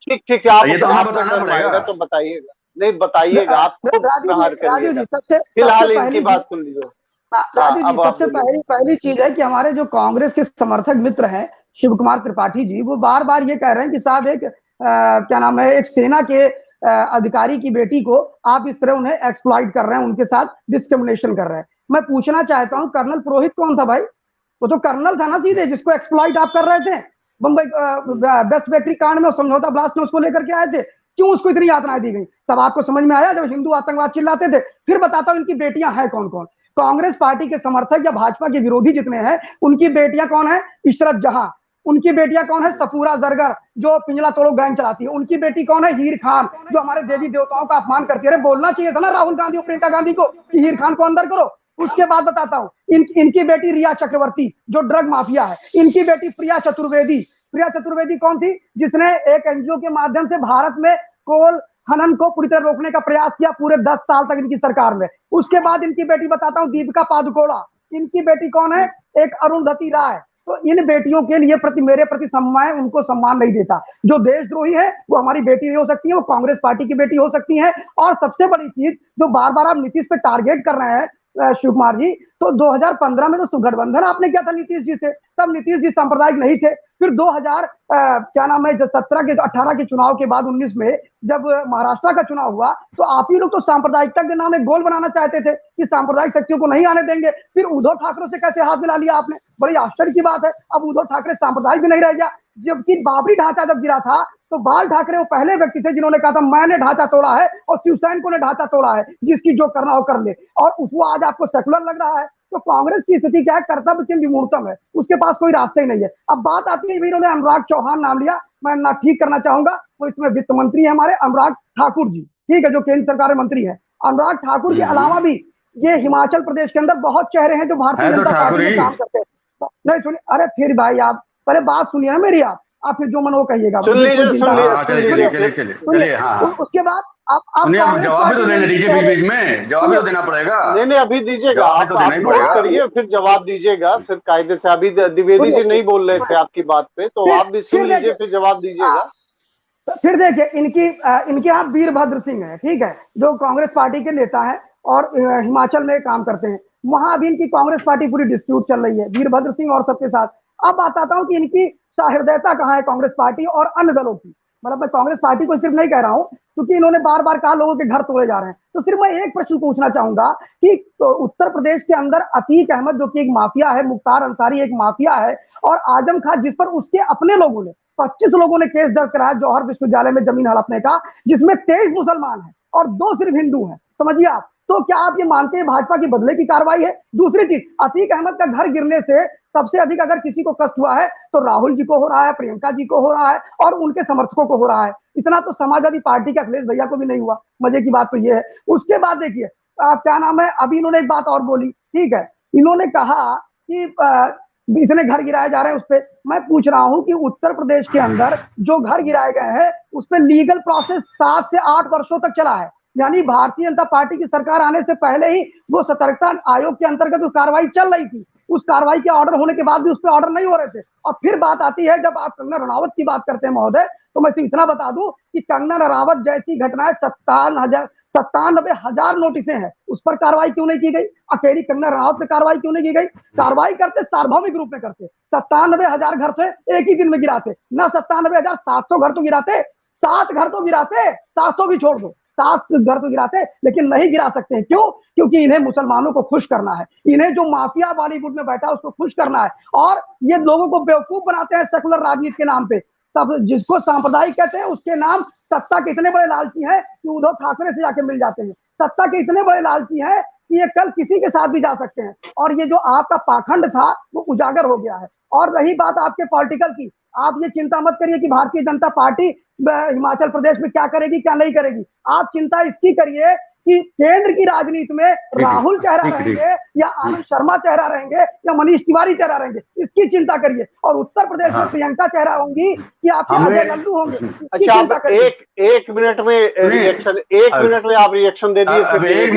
ठीक ठीक है, आप ये तो हमें आपको बताना शर्म पड़ेगा। आएगा तो बताइएगा, नहीं बताइएगा, आप खुद प्रहार राजू करिएगा। जी सबसे सबसे फिलहाल इनकी पहली चीज, बात सुन लीजिए। हाँ राजू जी अब आप सबसे बोलिए। पहली पहली चीज है कि हमारे जो कांग्रेस के समर्थक मित्र हैं शिव कुमार त्रिपाठी जी, वो बार बार ये कह रहे हैं कि साहब एक क्या नाम है, एक सेना के अधिकारी की बेटी को आप इस तरह उन्हें एक्सप्लॉइट कर रहे हैं, उनके साथ डिस्क्रिमिनेशन कर रहे हैं। मैं पूछना चाहता हूं, कर्नल पुरोहित कौन था भाई? वो तो कर्नल था ना सीधे, जिसको एक्सप्लॉइट आप कर रहे थे। बम्बई बेस्ट बेकरी कांड में, समझौता ब्लास्ट में उसको लेकर के आए थे, क्यों उसको इतनी यातनाएं दी गई? तब आपको समझ में आया जब हिंदू आतंकवाद चिल्लाते थे। फिर बताता हूं इनकी बेटियां हैं कौन कौन। कांग्रेस पार्टी के समर्थक या भाजपा के विरोधी जितने हैं, उनकी बेटियां कौन है? इशरत जहां। उनकी बेटियां कौन है? सफूरा जरगर, जो पिंजला तोड़ो गैंग चलाती है। उनकी बेटी कौन है? हीर खान, जो हमारे देवी देवताओं का अपमान करती है। अरे बोलना चाहिए था ना राहुल गांधी और प्रियंका गांधी को कि हीर खान को अंदर करो। उसके बाद बताता हूं इनकी बेटी रिया चक्रवर्ती, जो ड्रग माफिया है। इनकी बेटी प्रिया चतुर्वेदी। प्रिया चतुर्वेदी कौन थी? जिसने एक एनजीओ के माध्यम से भारत में कोल खनन को पूरी तरह रोकने का प्रयास किया पूरे 10 साल तक इनकी सरकार में। उसके बाद इनकी बेटी बताता हूं, दीपिका पादुकोड़ा। इनकी बेटी कौन है? एक अरुंधति राय। तो इन बेटियों के लिए मेरे प्रति सम्मान, उनको सम्मान नहीं देता। जो देशद्रोही है वो हमारी बेटी नहीं हो सकती है, वो कांग्रेस पार्टी की बेटी हो सकती है। और सबसे बड़ी चीज जो बार बार आप नीतीश पे टारगेट कर रहे हैं शिव कुमार जी, तो 2015 में तो गठबंधन आपने किया था नीतीश जी से, तब नीतीश जी सांप्रदायिक नहीं थे। फिर 2000 क्या नाम है, 17 के 18 के चुनाव के बाद 19 में जब महाराष्ट्र का चुनाव हुआ, तो आप ही लोग तो सांप्रदायिकता के नाम एक गोल बनाना चाहते थे कि सांप्रदायिक शक्तियों को नहीं आने देंगे। फिर उद्धव ठाकरे से कैसे हाथ मिला लिया आपने? बड़ी आश्चर्य की बात है। अब उद्धव ठाकरे सांप्रदायिक भी नहीं रह गया। जबकि बाबरी ढांचा जब गिरा था, तो बाल ठाकरे वो पहले व्यक्ति थे जिन्होंने कहा था मैंने ढांचा तोड़ा है और शिवसैनिकों ने ढांचा तोड़ा है, जिसकी जो करना हो कर ले। और वो आज आपको सेकुलर लग रहा है। तो कांग्रेस की स्थिति क्या है? कर्तव्य से विमूर्तम है, उसके पास कोई रास्ता ही नहीं है। अब बात आती है, इन्होंने अनुराग चौहान नाम लिया, मैं ना ठीक करना चाहूंगा। वो इसमें वित्त मंत्री है हमारे अनुराग ठाकुर जी, ठीक है, जो केंद्र सरकार में मंत्री है। अनुराग ठाकुर के अलावा भी ये हिमाचल प्रदेश के अंदर बहुत चेहरे हैं जो भारतीय जनता पार्टी में काम करते हैं। नहीं सुनिए, अरे फिर भाई आप पहले बात सुनिए ना मेरी। आप फिर जो मन वो कहिएगा। उसके बाद आप जवाब भी तो देना दीजिए, बीच बीच में जवाब भी तो देना पड़ेगा। नहीं अभी दीजिएगा, आप नोट करिए फिर जवाब दीजिएगा, फिर कायदे से। अभी द्विवेदी जी नहीं बोल रहे थे आपकी बात पे, तो आप भी सुन लीजिए फिर जवाब दीजिएगा। फिर देखिए इनके यहाँ वीरभद्र सिंह है, ठीक है, जो कांग्रेस पार्टी के नेता है और हिमाचल में काम करते हैं। वहां अभी इनकी कांग्रेस पार्टी पूरी डिस्प्यूट चल रही है वीरभद्र सिंह और सबके साथ। अब बताता हूं कि इनकी सहृदयता कहाँ है कांग्रेस पार्टी और अन्य दलों की। मतलब मैं कांग्रेस पार्टी को सिर्फ नहीं कह रहा हूं, क्योंकि इन्होंने बार बार कहा लोगों के घर तोड़े जा रहे हैं। तो सिर्फ मैं एक प्रश्न पूछना चाहूंगा कि तो उत्तर प्रदेश के अंदर अतीक अहमद जो कि एक माफिया है, मुख्तार अंसारी एक माफिया है, और आजम खान जिस पर उसके अपने लोगों ने 25 लोगों ने केस दर्ज कराया जौहर विश्वविद्यालय में जमीन हड़पने का, जिसमें 23 मुसलमान हैं और 2 सिर्फ हिंदू हैं। समझिए आप। तो क्या आप ये मानते हैं भाजपा की बदले की कार्रवाई है? दूसरी चीज, अतीक अहमद का घर गिरने से सबसे अधिक अगर किसी को कष्ट हुआ है तो राहुल जी को हो रहा है, प्रियंका जी को हो रहा है और उनके समर्थकों को हो रहा है। इतना तो समाजवादी पार्टी के अखिलेश भैया को भी नहीं हुआ। मजे की बात तो ये है। उसके बाद देखिए क्या नाम है, अभी इन्होंने एक बात और बोली, ठीक है, इन्होंने कहा कि इतने घर गिराए जा रहे हैं। उस पर मैं पूछ रहा हूं कि उत्तर प्रदेश के अंदर जो घर गिराए गए हैं उस पर लीगल प्रोसेस 7 से 8 वर्षों तक चला है। यानी भारतीय जनता पार्टी की सरकार आने से पहले ही वो सतर्कता आयोग के अंतर्गत जो कार्रवाई चल रही थी, उस कार्रवाई के ऑर्डर होने के बाद भी उस पर ऑर्डर नहीं हो रहे थे। और फिर बात आती है, जब आप कंगना रनावत की बात करते हैं महोदय, तो मैं इतना बता दूं कि कंगना रनावत जैसी घटनाएं 97,000 नोटिसें हैं, उस पर कार्रवाई क्यों नहीं की गई? अकेली कंगना रनावत पे कार्रवाई क्यों नहीं की गई? कार्रवाई करते सार्वभौमिक रूप में करते। 97,000 घर से एक ही दिन में गिराते ना, 97,700 घर तो गिराते, 7 घर तो गिराते, 700 भी छोड़ दो, 7 घर तो गिराते, लेकिन नहीं गिरा सकते हैं। क्यों? क्योंकि इन्हें मुसलमानों को खुश करना है, इन्हें जो माफिया बॉलीवुड में बैठा है उसको खुश करना है, और ये लोगों को बेवकूफ बनाते हैं सेकुलर राजनीति के नाम पे। तब जिसको सांप्रदायिक कहते हैं उसके नाम सत्ता के इतने बड़े लालची हैं कि उद्धव ठाकरे से जाके मिल जाते हैं। सत्ता के इतने बड़े लालची हैं कि ये कल किसी के साथ भी जा सकते हैं। और ये जो आपका पाखंड था वो उजागर हो गया है। और रही बात आपके पॉलिटिकल की, आप ये चिंता मत करिए कि भारतीय जनता पार्टी हिमाचल प्रदेश में क्या करेगी क्या नहीं करेगी। आप चिंता इसकी करिए कि केंद्र की राजनीति में राहुल चेहरा रहेंगे या आनंद शर्मा चेहरा रहेंगे या मनीष तिवारी चेहरा रहेंगे, इसकी चिंता करिए। और उत्तर प्रदेश में प्रियंका चेहरा होंगी कि आपके अजय लल्लू होंगे। अच्छा, आप एक मिनट में रिएक्शन, 1 मिनट में आप रिएक्शन दे दिए। 1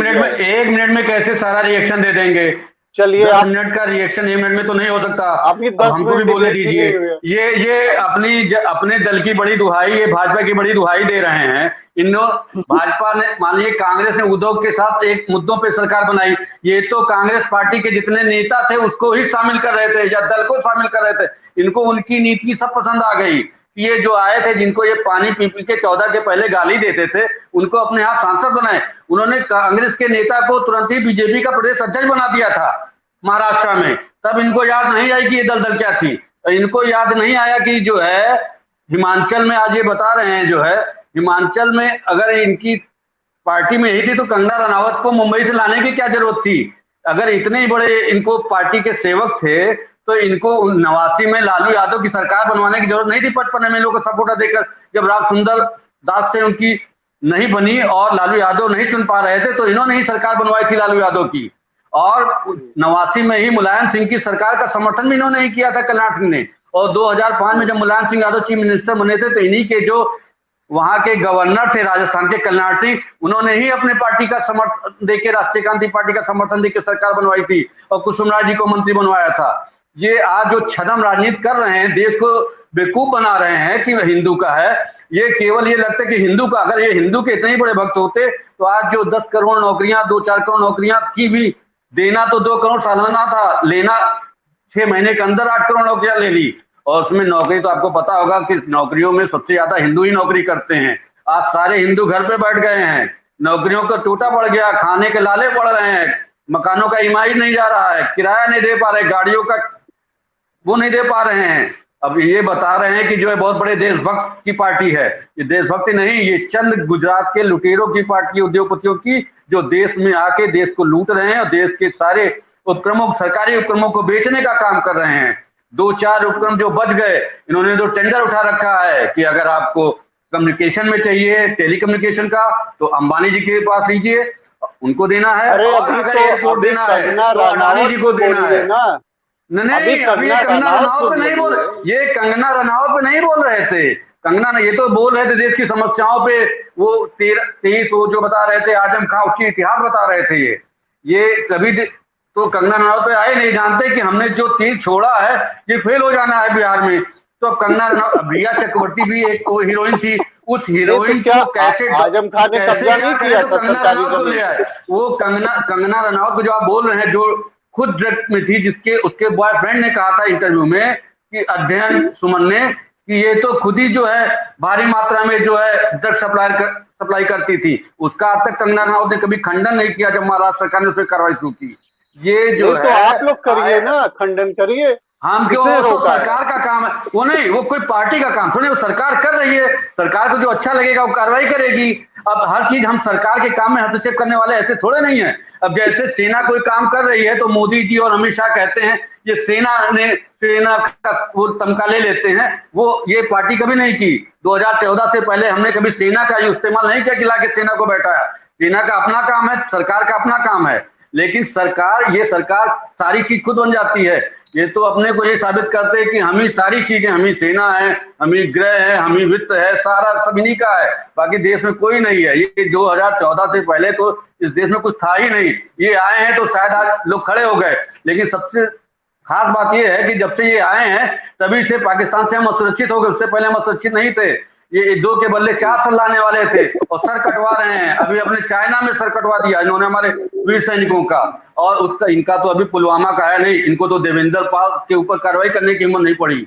मिनट में कैसे सारा रिएक्शन दे देंगे? चलिए, 10 मिनट का रिएक्शन 1 मिनट में तो नहीं हो सकता। हमको भी बोले दीजिए। ये अपने दल की बड़ी दुहाई, ये भाजपा की बड़ी दुहाई दे रहे हैं। भाजपा ने, मानिए कांग्रेस ने उद्धव के साथ एक मुद्दों पे सरकार बनाई, ये तो कांग्रेस पार्टी के जितने नेता थे उसको ही शामिल कर रहे थे या दल को शामिल कर रहे थे। इनको उनकी नीति सब पसंद आ गई। ये जो आए थे, जिनको ये पानी पी पी के 14 के पहले गाली देते थे, उनको अपने यहाँ सांसद बनाए। उन्होंने कांग्रेस के नेता को तुरंत ही बीजेपी का प्रदेश अध्यक्ष बना दिया था महाराष्ट्र में। तब इनको याद नहीं आई कि ये दलदल क्या थी। इनको याद नहीं आया कि जो है हिमाचल में, आज ये बता रहे हैं जो है हिमाचल में अगर इनकी पार्टी में ही थी तो कंगना रनावत को मुंबई से लाने की क्या जरूरत थी? अगर इतने ही बड़े इनको पार्टी के सेवक थे तो इनको 89 में लालू यादव की सरकार बनवाने की जरूरत नहीं थी 55 एमएलए को सपोर्टर देकर। जब राम सुंदर दास से उनकी नहीं बनी और लालू यादव नहीं चुन पा रहे थे तो इन्होंने ही सरकार बनवाई थी लालू यादव की। और 89 में ही मुलायम सिंह की सरकार का समर्थन भी इन्होंने ही किया था कल्याण सिंह ने। और 2005 में जब मुलायम सिंह यादव चीफ मिनिस्टर बने थे तो इन्हीं के जो वहां के गवर्नर थे राजस्थान के कल्याण सिंह, उन्होंने ही अपने पार्टी का समर्थन देके, राष्ट्रीय क्रांति पार्टी का समर्थन देके सरकार बनवाई थी और कुसुमराज जी को मंत्री बनवाया था। ये आज जो छदम राजनीति कर रहे हैं, देश को बेवकूफ बना रहे हैं कि हिंदू का है, ये केवल ये लगता है कि हिंदू का, अगर ये हिंदू के इतने ही बड़े भक्त होते तो आज जो 10 करोड़ नौकरियां, 2-4 करोड़ नौकरियां की भी देना तो 2 करोड़ सालाना था, लेना 6 महीने के अंदर 8 करोड़ नौकरियां ले ली। और उसमें नौकरी तो आपको पता होगा कि नौकरियों में सबसे ज्यादा हिंदू ही नौकरी करते हैं। आज सारे हिंदू घर पे बैठ गए हैं, नौकरियों का टूटा पड़ गया, खाने के लाले पड़ रहे हैं, मकानों का ईएमआई नहीं जा रहा है, किराया नहीं दे पा रहे, गाड़ियों का वो नहीं दे पा रहे हैं। अब ये बता रहे हैं कि जो है बहुत बड़े देशभक्त की पार्टी है। ये देशभक्ति नहीं, ये चंद गुजरात के लुटेरों की पार्टी, उद्योगपतियों की, जो देश में आके देश को लूट रहे हैं और देश के सारे उपक्रमों, सरकारी उपक्रमों को बेचने का काम कर रहे हैं। 2-4 उपक्रम जो बच गए, इन्होंने तो टेंडर उठा रखा है कि अगर आपको कम्युनिकेशन में चाहिए, टेलीकम्युनिकेशन का, तो अंबानी जी के पास लीजिए, उनको देना है। अरे और अभी अगर तो एयरपोर्ट देना है तो अडानी जी को देना है ना। नहीं, अभी ये कंगना रनावत पे नहीं बोल, ये कंगना रनावत पे नहीं बोल रहे थे। कंगना ने ये तो बोल रहे थे देश की समस्याओं पे, वो 23 वो जो बता रहे थे आजम खां, उसकी इतिहास बता रहे थे। ये कभी तो कंगना रनावत पे आए नहीं, जानते कि हमने जो तीर छोड़ा है ये फेल हो जाना है बिहार में। तो अब कंगना रनावत, रिया चक्रवर्ती भी एक वो हीरोइन थी, उस हीरोइन क्या को कैसे आजम खान ने कब्जा नहीं किया था सरकारी जमीन? वो कंगना रनावत को जो आप बोल रहे हैं, जो खुद ड्रग में थी, जिसके उसके बॉयफ्रेंड ने कहा था इंटरव्यू में कि अध्ययन सुमन ने कि ये तो खुद ही जो है भारी मात्रा में जो है ड्रग सप्लाई करती थी। उसका आज तक कंगना रनावत ने कभी खंडन नहीं किया जब महाराष्ट्र सरकार ने उस पर कार्रवाई शुरू की। ये जो है तो आप लोग करिए ना, खंडन करिए। हम क्यों, तो सरकार का काम है वो, नहीं वो कोई पार्टी का काम थोड़ी, वो सरकार कर रही है, सरकार को जो अच्छा लगेगा वो कार्रवाई करेगी। अब हर चीज हम सरकार के काम में हस्तक्षेप करने वाले ऐसे थोड़े नहीं है। अब जैसे सेना कोई काम कर रही है तो मोदी जी और अमित शाह कहते हैं ये सेना का वो तमका ले लेते हैं, वो ये पार्टी कभी नहीं की। 2014 से पहले हमने कभी सेना का इस्तेमाल नहीं किया कि लाके सेना को बैठाया। सेना का अपना काम है, सरकार का अपना काम है, लेकिन ये सरकार सारी चीज खुद बन जाती है। ये तो अपने को ये साबित करते हैं कि हम ही सारी चीजें, हम ही सेना है, हम ही गृह है, हम ही वित्त है, सारा सब इन्हीं का है, बाकी देश में कोई नहीं है। ये 2014 से पहले तो इस देश में कुछ था ही नहीं। ये आए हैं तो शायद आज लोग खड़े हो गए, लेकिन सबसे खास बात यह है कि जब से ये आए हैं तभी से पाकिस्तान से हम असुरक्षित हो गए, उससे पहले हम असुरक्षित नहीं थे। ये 2 के बदले 4 सर लाने वाले थे और सर कटवा रहे हैं। अभी अपने चाइना में सर कटवा दिया इन्होंने हमारे वीर सैनिकों का, और उसका इनका तो अभी पुलवामा का है नहीं, इनको तो देवेंद्र पाल के ऊपर कार्रवाई करने की हिम्मत नहीं पड़ी।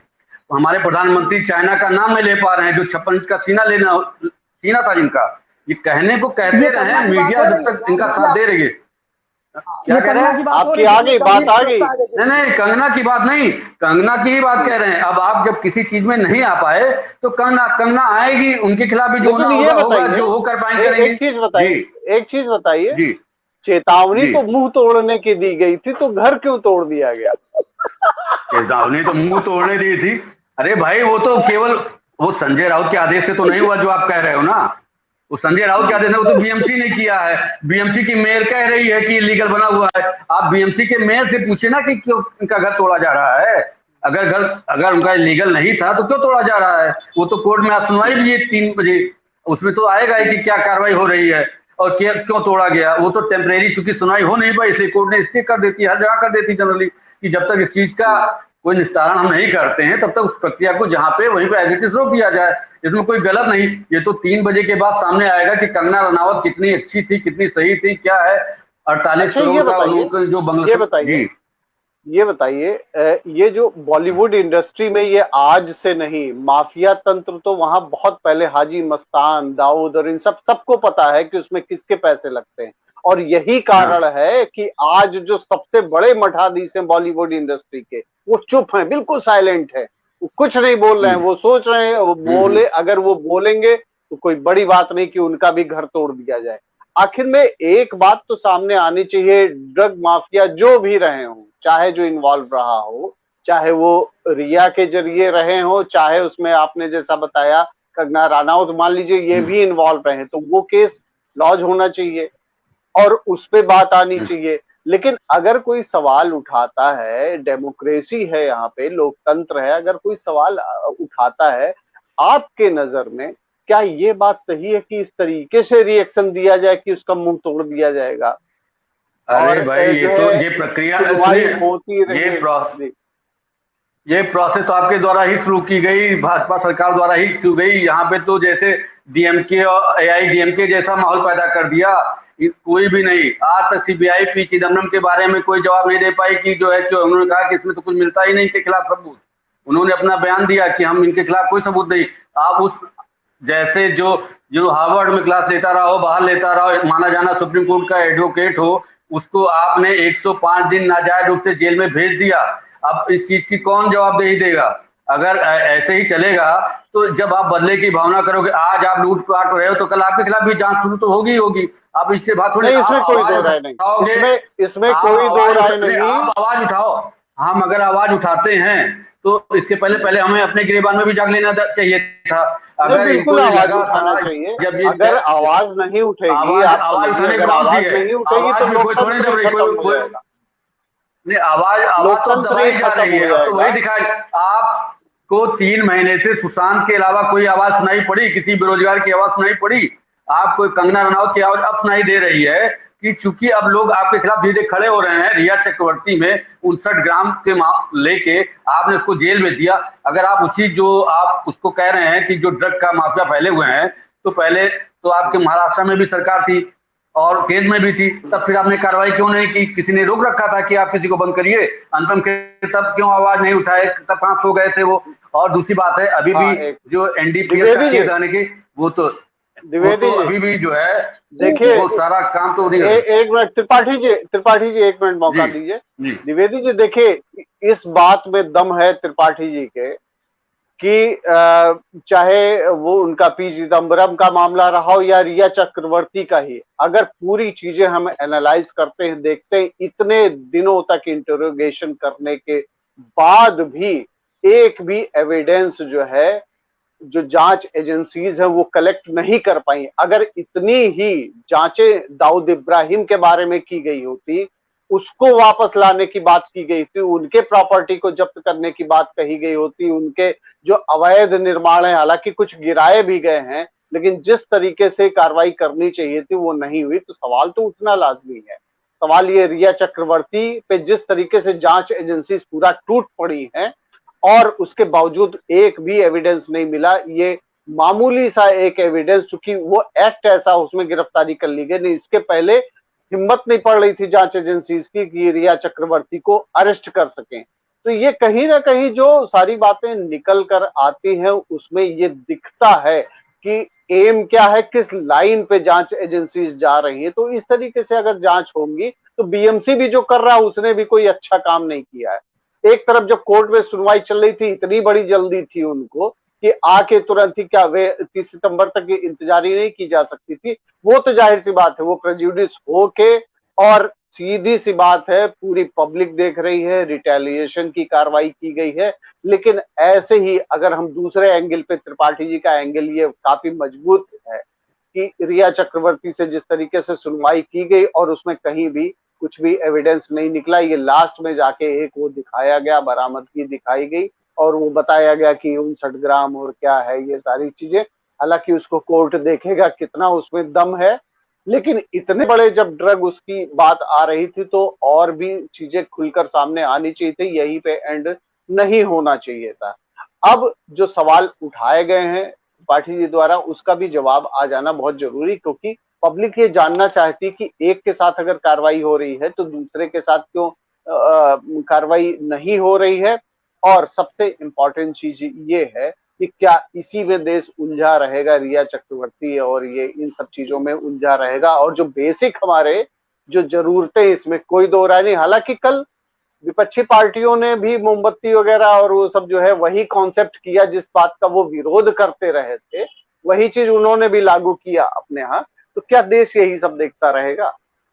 हमारे प्रधानमंत्री चाइना का नाम नहीं ले पा रहे हैं, जो 56 का सीना था जिनका। ये कहने को कहते रहे, मीडिया जब तक इनका साथ दे रही है। क्या कह रहे हैं? आपकी आ गई बात, आ गई। नहीं, कंगना की बात नहीं, कंगना की ही बात कह रहे हैं। अब आप जब किसी चीज में नहीं आ पाए तो कंगना आएगी, उनके खिलाफ भी जो होगा जो वो कर पाएंगे। एक चीज बताइए जी, चेतावनी तो मुंह तोड़ने की दी गई थी, तो घर क्यों तोड़ दिया गया? चेतावनी तो मुंह तोड़ने दी थी। अरे भाई वो तो केवल वो संजय राउत के आदेश से तो नहीं हुआ जो आप कह रहे हो ना। वो संजय राउत के आदेश है, वो तो बीएमसी ने किया है। बीएमसी की मेयर कह रही है कि लीगल बना हुआ है। आप बीएमसी के मेयर से पूछे ना कि क्यों इनका घर तोड़ा जा रहा है। अगर उनका लीगल नहीं था तो क्यों तोड़ा जा रहा है? वो तो कोर्ट में आप सुनवाई भी 3 बजे, उसमें तो आएगा ही कि क्या कार्रवाई हो रही है और क्यों तोड़ा गया। वो तो टेम्परेरी चूंकि सुनवाई हो नहीं पाई, इसलिए कोर्ट ने स्टे कर देती है, हर जगह कर देती जनरली, कि जब तक इस चीज का कोई निस्तारण हम नहीं करते हैं तब तक उस प्रक्रिया को जहां पे वहीं पे एज इट इज रोक दिया जाए। इसमें कोई गलत नहीं। ये तो 3 बजे के बाद सामने आएगा कि कंगना रनावत कितनी अच्छी थी, कितनी सही थी, क्या है 48 करोड़ का जो बंगला। ये बताइए, ये जो बॉलीवुड इंडस्ट्री में ये आज से नहीं, माफिया तंत्र तो वहां बहुत पहले, हाजी मस्तान, दाऊद और इन सबको पता है कि उसमें किसके पैसे लगते हैं। और यही कारण है कि आज जो सबसे बड़े मठाधीश हैं बॉलीवुड इंडस्ट्री के, वो चुप हैं, बिल्कुल साइलेंट है, वो कुछ नहीं बोल रहे हैं। वो सोच रहे हैं वो बोले, अगर वो बोलेंगे तो कोई बड़ी बात नहीं कि उनका भी घर तोड़ दिया जाए। आखिर में एक बात तो सामने आनी चाहिए, ड्रग माफिया जो भी रहे हो, चाहे जो इन्वॉल्व रहा हो, चाहे वो रिया के जरिए रहे हो, चाहे उसमें आपने जैसा बताया कंगना राणावत मान लीजिए ये भी इन्वॉल्व रहे, तो वो केस लॉन्च होना चाहिए और उस पे बात आनी चाहिए। लेकिन अगर कोई सवाल उठाता है, डेमोक्रेसी है, यहाँ पे लोकतंत्र है, अगर कोई सवाल उठाता है, आपके नजर में क्या ये बात सही है कि इस तरीके से रिएक्शन दिया जाए कि उसका मुंह तोड़ दिया जाएगा? अरे और भाई जो तो है ये प्रक्रिया सुनवाई होती रही। ये प्रोसेस आपके द्वारा ही शुरू की गई, भाजपा सरकार द्वारा ही शुरू गई। यहाँ पे तो जैसे डीएमके और एआईडीएमके जैसा माहौल पैदा कर दिया, कोई भी नहीं। आज तक सीबीआई पी चिदम्बरम के बारे में कोई जवाब नहीं दे पाई कि जो है कि उन्होंने कहा कि इसमें तो कुछ मिलता ही नहीं इनके खिलाफ सबूत। उन्होंने अपना बयान दिया कि हम इनके खिलाफ कोई सबूत नहीं। आप उस जैसे जो जो हार्वर्ड में क्लास लेता रहा हो, बाहर लेता रहा हो, माना जाना सुप्रीम कोर्ट का एडवोकेट हो, उसको आपने 105 दिन नाजायज रूप से जेल में भेज दिया। अब इस चीज की कौन जवाबदेही देगा? अगर ऐसे ही चलेगा तो जब आप बदले की भावना करोगे, आज आप लूट पाट रहे हो तो कल आपके खिलाफ भी जांच शुरू तो होगी होगी। आप इसके बाद थोड़ी नहीं, आप इसमें कोई आवाज दो राय नहीं, उठाओगे, इसमें आप कोई दो आवाज राय नहीं। आप आवाज उठाओ। हम अगर आवाज उठाते हैं तो इसके पहले पहले हमें अपने गिरेबान में भी जाग लेना चाहिए था। नहीं, अगर बिल्कुल इनको ये आवाज लगा उठाना था चाहिए। जब ये अगर आवाज नहीं उठेगी, आवाज आप आवाज समझिए, उठाने अगर कौन सी आवाज है? नहीं उठेगी तो आवाज भी कोई थोड़ी लोकतंत्र दब ही रही, खत्म हो कोई जाएगा। नहीं, आवाज आवाज तो लोकतंत्र ही दबाई जा खत्म रही हो है। अब तो वही जाएगा। दिखाई, आपको 3 महीने से सुशांत के अलावा कोई आवाज सुनाई पड़ी? किसी बेरोजगार की आवाज सुनाई पड़ी? आपको कंगना रनावत की आवाज अब सुनाई दे रही है कि चूंकि अब लोग आपके खिलाफ धीरे खड़े हो रहे हैं। रिया चक्रवर्ती में 59 ग्राम के लेके आपने उसको जेल में दिया। अगर आप उसी जो आप उसको कह रहे हैं कि जो ड्रग का माफिया फैले हुए हैं, तो पहले तो आपके महाराष्ट्र में भी सरकार थी और केंद्र में भी थी, तब फिर आपने कार्रवाई क्यों नहीं की? किसी ने रोक रखा था कि आप किसी को बंद करिए? अनुपम खेर तब क्यों आवाज नहीं उठाए? तब कहां सो गए थे वो? और दूसरी बात है, अभी हाँ, भी एक जो एनडीपीएस का द्विवेदी जी, केस आने की वो द्विवेदी तो जी अभी भी जो है देखिए, वो सारा काम तो नहीं एक मिनट त्रिपाठी जी 1 मिनट मौका जी दीजिए। जी द्विवेदी जी देखिए, इस बात में दम है त्रिपाठी जी के कि चाहे वो उनका पी चिदम्बरम का मामला रहा हो या रिया चक्रवर्ती का ही, अगर पूरी चीजें हम एनालाइज करते हैं, देखते हैं, इतने दिनों तक इंटरोगेशन करने के बाद भी एक भी एविडेंस जो है, जो जांच एजेंसीज हैं वो कलेक्ट नहीं कर पाई। अगर इतनी ही जांचें दाऊद इब्राहिम के बारे में की गई होती, उसको वापस लाने की बात की गई थी, उनके प्रॉपर्टी को जब्त करने की बात कही गई होती, उनके जो अवैध निर्माण है, हालांकि कुछ गिराए भी गए हैं, लेकिन जिस तरीके से कार्रवाई करनी चाहिए थी वो नहीं हुई, तो सवाल तो उठना लाजमी है। सवाल ये रिया चक्रवर्ती पे जिस तरीके से जांच एजेंसी पूरा टूट पड़ी है और उसके बावजूद एक भी एविडेंस नहीं मिला, ये मामूली सा एक एविडेंस, चूंकि वो एक्ट ऐसा उसमें गिरफ्तारी कर ली गई, नहीं इसके पहले हिम्मत नहीं पड़ रही थी जांच एजेंसीज की कि रिया चक्रवर्ती को अरेस्ट कर सकें। तो ये कहीं ना कहीं जो सारी बातें निकल कर आती हैं उसमें ये दिखता है कि एम क्या है, किस लाइन पे जांच एजेंसीज जा रही है। तो इस तरीके से अगर जांच होंगी तो बीएमसी भी जो कर रहा है उसने भी कोई अच्छा काम नहीं किया है। एक तरफ जब कोर्ट में सुनवाई चल रही थी, इतनी बड़ी जल्दी थी उनको कि आके तुरंत ही, क्या वे 30 सितंबर तक इंतजार ही नहीं की जा सकती थी? वो तो जाहिर सी बात है, वो प्रेजुडिस होके, और सीधी सी बात है पूरी पब्लिक देख रही है, रिटेलिएशन की कार्रवाई की गई है। लेकिन ऐसे ही अगर हम दूसरे एंगल पे, त्रिपाठी जी का एंगल ये काफी मजबूत है कि रिया चक्रवर्ती से जिस तरीके से सुनवाई की गई और उसमें कहीं भी कुछ भी एविडेंस नहीं निकला, ये लास्ट में जाके एक वो दिखाया गया, बरामदगी दिखाई गई और वो बताया गया कि 59 ग्राम और क्या है ये सारी चीजें। हालांकि उसको कोर्ट देखेगा कितना उसमें दम है, लेकिन इतने बड़े जब ड्रग उसकी बात आ रही थी तो और भी चीजें खुलकर सामने आनी चाहिए थी, यहीं पे एंड नहीं होना चाहिए था। अब जो सवाल उठाए गए हैं पाठी जी द्वारा, उसका भी जवाब आ जाना बहुत जरूरी, क्योंकि पब्लिक ये जानना चाहती है कि एक के साथ अगर कार्रवाई हो रही है तो दूसरे के साथ क्यों कार्रवाई नहीं हो रही है। और सबसे इंपॉर्टेंट चीज ये है कि क्या इसी में देश उलझा रहेगा, रिया चक्रवर्ती और ये इन सब चीजों में उलझा रहेगा, और जो बेसिक हमारे जो जरूरतें, इसमें कोई दो राय नहीं। हालांकि कल विपक्षी पार्टियों ने भी मोमबत्ती वगैरह और वो सब जो है वही कॉन्सेप्ट किया, जिस बात का वो विरोध करते रहे थे वही चीज उन्होंने भी लागू किया अपने यहाँ। तो क्या देश यही सब देखता रहेगा?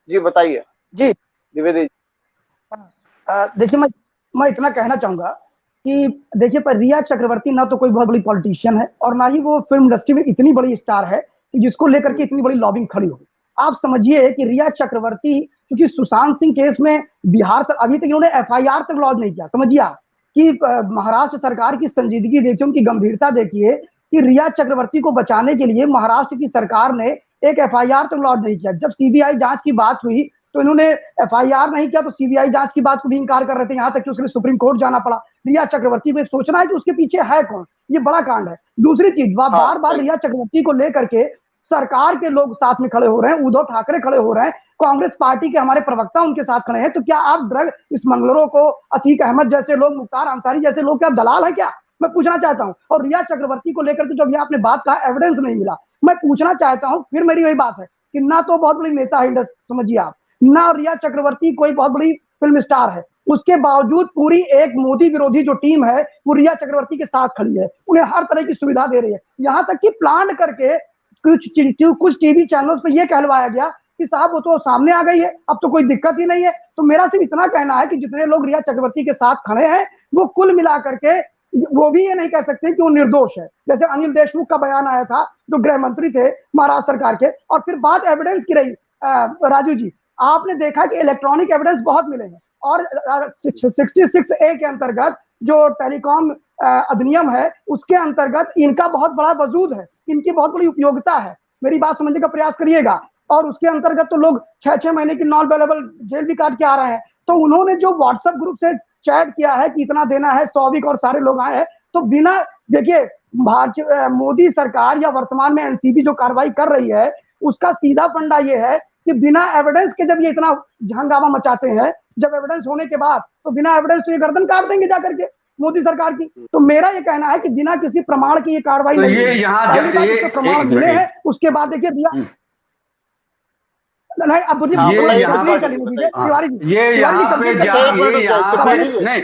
जी बताइए जी द्विवेदी जी। देखिए, मैं इतना कहना चाहूंगा कि देखिए, पर रिया चक्रवर्ती ना तो कोई बहुत बड़ी पॉलिटिशियन है और ना ही वो फिल्म इंडस्ट्री में इतनी बड़ी स्टार है कि जिसको लेकर के इतनी बड़ी लॉबिंग खड़ी होगी। आप समझिए कि रिया चक्रवर्ती, क्योंकि सुशांत सिंह केस में बिहार से अभी तक इन्होंने एफआईआर तक लॉन्च नहीं किया। समझिए आप कि महाराष्ट्र सरकार की संजीदगी देखिए, उनकी गंभीरता देखिए कि रिया चक्रवर्ती को बचाने के लिए महाराष्ट्र की सरकार ने एक एफआईआर तक लॉन्च नहीं किया। जब सीबीआई जांच की बात हुई तो इन्होंने एफआईआर नहीं किया, तो सीबीआई जांच की बात को भी इंकार कर रहे थे, यहां तक कि उसके लिए सुप्रीम कोर्ट जाना पड़ा। रिया चक्रवर्ती को सोचना है कि उसके पीछे है कौन, ये बड़ा कांड है। दूसरी चीज, वह बार बार रिया चक्रवर्ती को लेकर के सरकार के लोग साथ में खड़े हो रहे हैं, उद्धव ठाकरे खड़े हो रहे हैं, कांग्रेस पार्टी के हमारे प्रवक्ता उनके साथ खड़े हैं। तो क्या आप ड्रग स्मगलरों को, अतीक अहमद जैसे लोग, मुख्तार अंसारी जैसे लोग, क्या दलाल है क्या? मैं पूछना चाहता हूं। और रिया चक्रवर्ती को लेकर के जो भी आपने बात कहा, एविडेंस नहीं मिला, मैं पूछना चाहता हूं, फिर मेरी वही बात है कि ना तो बहुत बड़ी नेता है, समझिए आप, ना रिया चक्रवर्ती कोई बहुत बड़ी फिल्म स्टार है, उसके बावजूद पूरी एक मोदी विरोधी जो टीम है वो रिया चक्रवर्ती के साथ खड़ी है, उन्हें हर तरह की सुविधा दे रही है। यहां तक कि प्लान करके कुछ टीवी चैनल्स पे ये कहलवाया गया कि साहब वो तो सामने आ गई है, अब तो कोई दिक्कत ही नहीं है। तो मेरा सिर्फ इतना कहना है कि जितने लोग रिया चक्रवर्ती के साथ खड़े हैं वो कुल मिलाकर के वो भी ये नहीं कह सकते कि वो निर्दोष है। जैसे अनिल देशमुख का बयान आया था, जो गृह मंत्री थे महाराष्ट्र सरकार के, और फिर बात एविडेंस की रही। राजू जी, आपने देखा कि इलेक्ट्रॉनिक एविडेंस बहुत मिले हैं, और 66A के अंतर्गत जो टेलीकॉम अधिनियम है उसके अंतर्गत इनका बहुत बड़ा वजूद है, इनकी बहुत बड़ी उपयोगिता है। मेरी बात समझने का प्रयास करिएगा। और उसके अंतर्गत तो लोग 6-6 महीने की नॉन अवेलेबल जेल भी काट के आ रहे हैं। तो उन्होंने जो व्हाट्सएप ग्रुप से चैट किया है कि इतना देना है, सौविक और सारे लोग आए हैं, तो बिना, देखिए, मोदी सरकार या वर्तमान में एनसीबी जो कार्रवाई कर रही है उसका सीधा फंडा ये है कि बिना एविडेंस के जब ये इतना हंगामा मचाते हैं, जब एविडेंस होने के बाद, तो बिना एविडेंस तो ये गर्दन काट देंगे जाकर के मोदी सरकार की। तो मेरा ये कहना है कि बिना किसी प्रमाण की ये कार्रवाई तो नहीं, ये यहाँ प्रमाण मिले हैं, उसके बाद देखिए रिया नहीं, अब ये यहाँ पर ये यहाँ पे नहीं,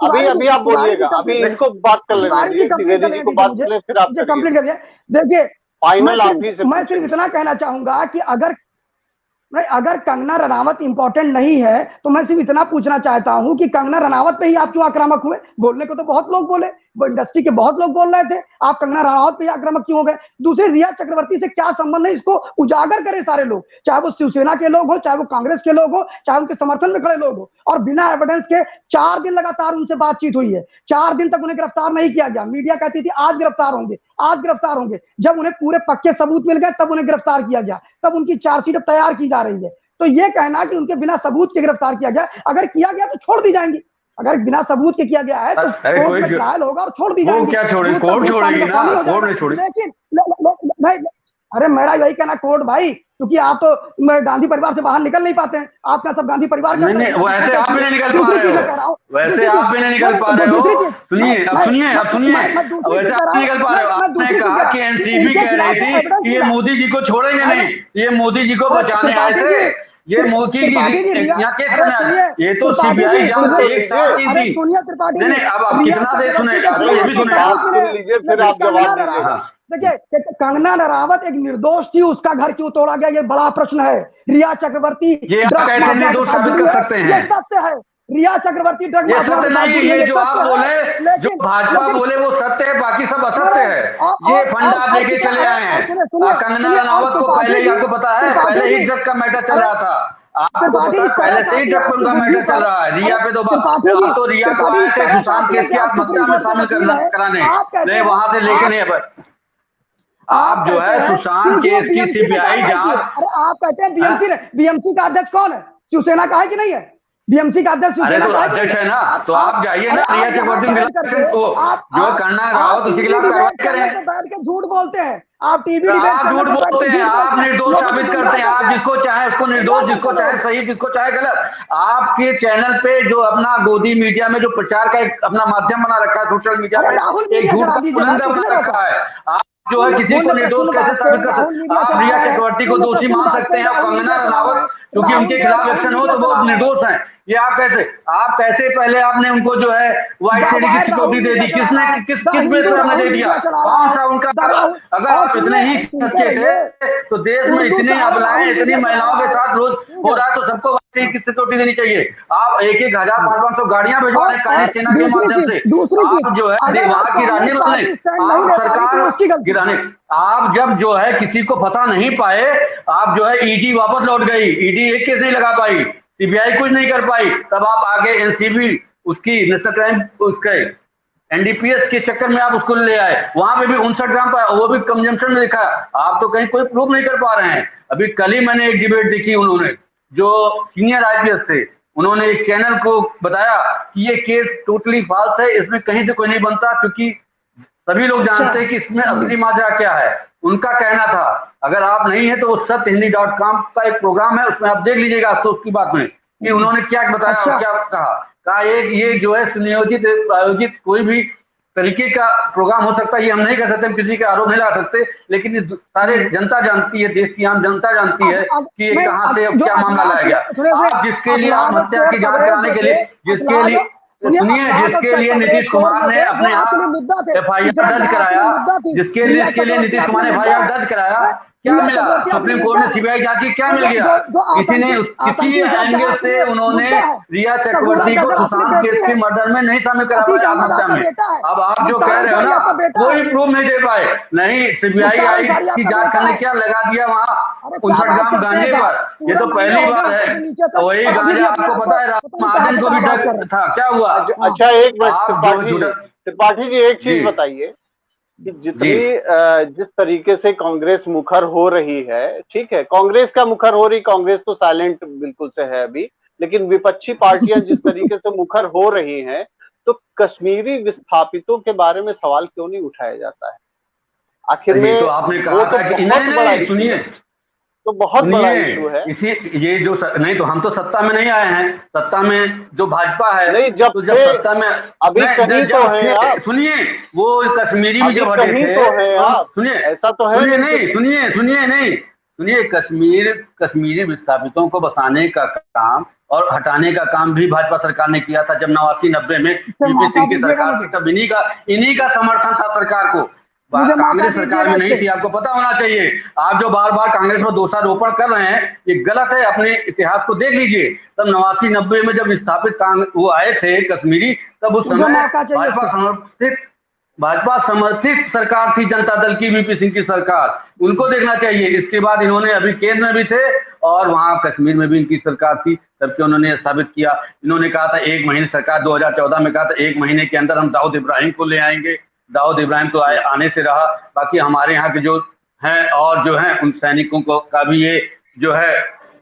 अभी अभी आप बोलिएगा, अभी इनको बात कर लेने दीजिए, द्विवेदी जी को बात कर ले, फिर आप कंप्लीट करिए। देखिए, फाइनल आप ही से मैं सिर्फ इतना कहना चाहूंगा कि अगर कंगना रनावत इंपॉर्टेंट नहीं है तो मैं सिर्फ इतना पूछना चाहता हूं कि कंगना रनावत पे ही आप क्यों आक्रामक हुए? बोलने को तो बहुत लोग बोले, वो इंडस्ट्री के बहुत लोग बोल रहे थे, आप कंगना रनावत पे ही आक्रामक क्यों हो गए? दूसरे, रिया चक्रवर्ती से क्या संबंध है, इसको उजागर करें सारे लोग, चाहे वो शिवसेना के लोग हो, चाहे वो कांग्रेस के लोग हो, चाहे उनके समर्थन में खड़े लोग हो। और बिना एविडेंस के 4 दिन लगातार उनसे बातचीत हुई है, 4 दिन तक उन्हें गिरफ्तार नहीं किया गया। मीडिया कहती थी आज गिरफ्तार होंगे, आज गिरफ्तार होंगे। जब उन्हें पूरे पक्के सबूत मिल गए तब उन्हें गिरफ्तार किया गया, तब उनकी चार्जशीट तैयार की जा रही है। तो ये कहना कि उनके बिना सबूत के गिरफ्तार किया गया, अगर किया गया तो छोड़ दी जाएंगी। अगर बिना सबूत के किया गया है तो कोर्ट में ट्रायल होगा और छोड़ दी जाएंगी। क्या छोड़ेगी? कोर्ट छोड़ेगी ना, कोर्ट नहीं छोड़ेगी। लेकिन नहीं, अरे मेरा यही कहना, कोर्ट भाई, क्योंकि आप तो गांधी परिवार से बाहर निकल नहीं पाते हैं, आपका सब गांधी परिवार नहीं, वैसे आप भी नहीं निकल पा रहे हो, वैसे आप भी नहीं निकल पा रहे हो। सुनिए, अब सुनिए, वैसे आप निकल पा रहे हो। आपने कहा कि एनसीबी कह रही थी कि ये मोदी जी को छोड़ेंगे नहीं, ये मोदी जी को बचाने आए थे, ये मोदी की यहाँ केस करना है। ये तो सीबीआई जांच एक साथ की थी। नहीं, अब आप कितना देर सुने, आप ये भी सुने, सुन लीजिए, फिर आप जवाब दीजिएगा। देखिए, कंगना रनावत एक निर्दोष थी, उसका घर क्यों तोड़ा गया ये बड़ा प्रश्न है। रिया चक्रवर्ती ये आप कैसे निर्दोष साबित कर सकते हैं? ये सत्य है, रिया चक्रवर्ती ड्रग ये सत्य नहीं, ये जो आप बोले, जो भाजपा बोले वो सत्य है, बाकी सब असत्य है। ये फंड आप लेके चले आए हैं। कंगना रनावत को पहले ही, आपको पता है, पहले ही ड्रग का मैटर चल रहा था, आपको पता है, पहले से ही ड्रग का मैटर चल रहा है। रिया पे तो आप तो रिया को आए थे सुशांत केस की आत्महत्या में शामिल कराने, वहां से लेके नहीं। आप जो है सुशांत केस की सीबीआई जांच, अरे आप कहते हैं बीएमसी का अध्यक्ष कौन है? शिवसेना का है कि नहीं है? बीएमसी का अध्यक्ष अरे तो अध्यक्ष है ना, तो आप जाइए ना रिया चक्रवर्ती के खिलाफ को जो करना रावत उसके खिलाफ कार्रवाई करें। बैठ के झूठ बोलते हैं आप, टीवी आप झूठ बोलते हैं, आप निर्दोष साबित करते हैं, आप जिसको चाहे उसको निर्दोष, जिसको चाहे सही, जिसको चाहे गलत। आपके चैनल पे जो अपना गोदी मीडिया में जो प्रचार का एक अपना माध्यम बना रखा है, सोशल मीडिया पे एक झूठ का पुलिंदा बना रखा है। आप जो है किसी को निर्दोष कैसे साबित कर सकते? आप रिया चक्रवर्ती को दोषी मान सकते हैं, आप कंगना रनावत क्योंकि उनके खिलाफ एक्शन हो तो वो निर्दोष हैं, ये आप कैसे पहले आपने उनको जो है व्हाइट सीडी की सिक्योरिटी दे दी, किस बेस पर आपने दे दिया? कौन सा उनका? अगर आप इतने ही सच्चे थे तो देश में इतनी अबलाएं, इतनी महिलाओं के साथ रोज हो रहा है तो सबको की सिक्योरिटी देनी चाहिए। आप 1,000 500 गाड़ियां भिजवा रहे काली सेना के माध्यम से, आप जो है वहां की राजनीति बदले, आप सरकार गिराने, आप जब जो है किसी को फंसा नहीं पाए, आप जो है ईडी वापस लौट गई, ईडी एक केस नहीं लगा पाई, सीबीआई कुछ नहीं कर पाई, तब आप आगे एनसीबी उसकी नेशनल क्राइम उसके एनडीपीएस के चक्कर में आप उसको ले आए, वहां पे भी 59 ग्राम का वो भी कंजम्पशन में देखा। आप तो कहीं कोई प्रूफ नहीं कर पा रहे हैं। अभी कल ही मैंने एक डिबेट देखी, उन्होंने जो सीनियर आईपीएस थे उन्होंने एक चैनल को बताया कि ये केस टोटली फॉल्स है, इसमें कहीं से कोई नहीं बनता, क्योंकि सभी लोग जानते हैं कि इसमें असली माजरा क्या है। उनका कहना था, अगर आप नहीं है तो वो सत्यहिंदी.com का एक प्रोग्राम है, उसमें आप देख लीजिएगा अफसोस की बात में कि उन्होंने क्या बताया और क्या कहा एक ये जो है सुनियोजित आयोजित कोई भी तरीके का प्रोग्राम हो सकता है, ये हम नहीं कर सकते, हम किसी के आरोप नहीं लगा सकते, लेकिन सारे जनता जानती है, देश की आम जनता जानती है कि ये कहाँ से क्या मामला लाया गया। आप जिसके लिए आत्महत्या की जांच कराने के लिए जिसके लिए नीतीश कुमार ने अपने आप एफआईआर दर्ज कराया, जिसके लिए नीतीश कुमार ने एफआईआर दर्ज कराया, क्या मिला? सुप्रीम कोर्ट ने सीबीआई जांच की, क्या मिल गया? किसी एंगल से उन्होंने रिया चक्रवर्ती को सुशांत केस के मर्डर में नहीं शामिल करा पाए आत्महत्या में। अब आप जो कह रहे हो ना, कोई प्रूफ नहीं दे पाए, नहीं सीबीआई आई की जांच करने क्या लगा दिया वहां 59 ग्राम गांजे पर, ये तो पहली बार है। तो वही गांजा आपको पता है महाजन को भी डर था, क्या हुआ? अच्छा एक मिनट त्रिपाठी जी, एक चीज बताइए कि जिस तरीके से कांग्रेस मुखर हो रही है, ठीक है, कांग्रेस का मुखर हो रही, कांग्रेस तो साइलेंट बिल्कुल से है अभी, लेकिन विपक्षी पार्टियां जिस तरीके से मुखर हो रही हैं, तो कश्मीरी विस्थापितों के बारे में सवाल क्यों नहीं उठाया जाता है? आखिर में तो आपने कहा था कि नहीं, सुनिए, तो बहुत बड़ा इशू है इसी ये जो नहीं, तो हम तो सत्ता में नहीं आए हैं, सत्ता में जो भाजपा है नहीं, जब सत्ता में अभी कहीं तो है आप, सुनिए वो कश्मीरी में जब हटे थे तो है आप, सुनिए ऐसा तो है नहीं, सुनिए कश्मीरी विस्थापितों को बसाने का काम और हटाने का काम भी भाजपा सरकार ने किया था। जब 89-90 में वीपी सिंह की सरकार थी, तब इन्हीं का समर्थन था सरकार को, कांग्रेस सरकार में नहीं थी। आपको पता होना चाहिए, आप जो बार बार कांग्रेस पर दोषारोपण कर रहे हैं ये गलत है, अपने इतिहास को देख लीजिए। तब 89-90 में जब विस्थापित वो आए थे कश्मीरी, तब उस समय भाजपा समर्थित सरकार थी जनता दल की, वीपी सिंह की सरकार, उनको देखना चाहिए। इसके बाद इन्होंने अभी केंद्र में भी थे और वहां कश्मीर में भी इनकी सरकार थी, तब उन्होंने स्थापित किया। इन्होंने कहा था 1 महीने, सरकार 2014 में कहा था 1 महीने के अंदर हम दाऊद इब्राहिम को ले आएंगे। दाऊद इब्राहिम तो आने से रहा, बाकी हमारे यहाँ के जो हैं और जो हैं उन सैनिकों को का भी ये जो है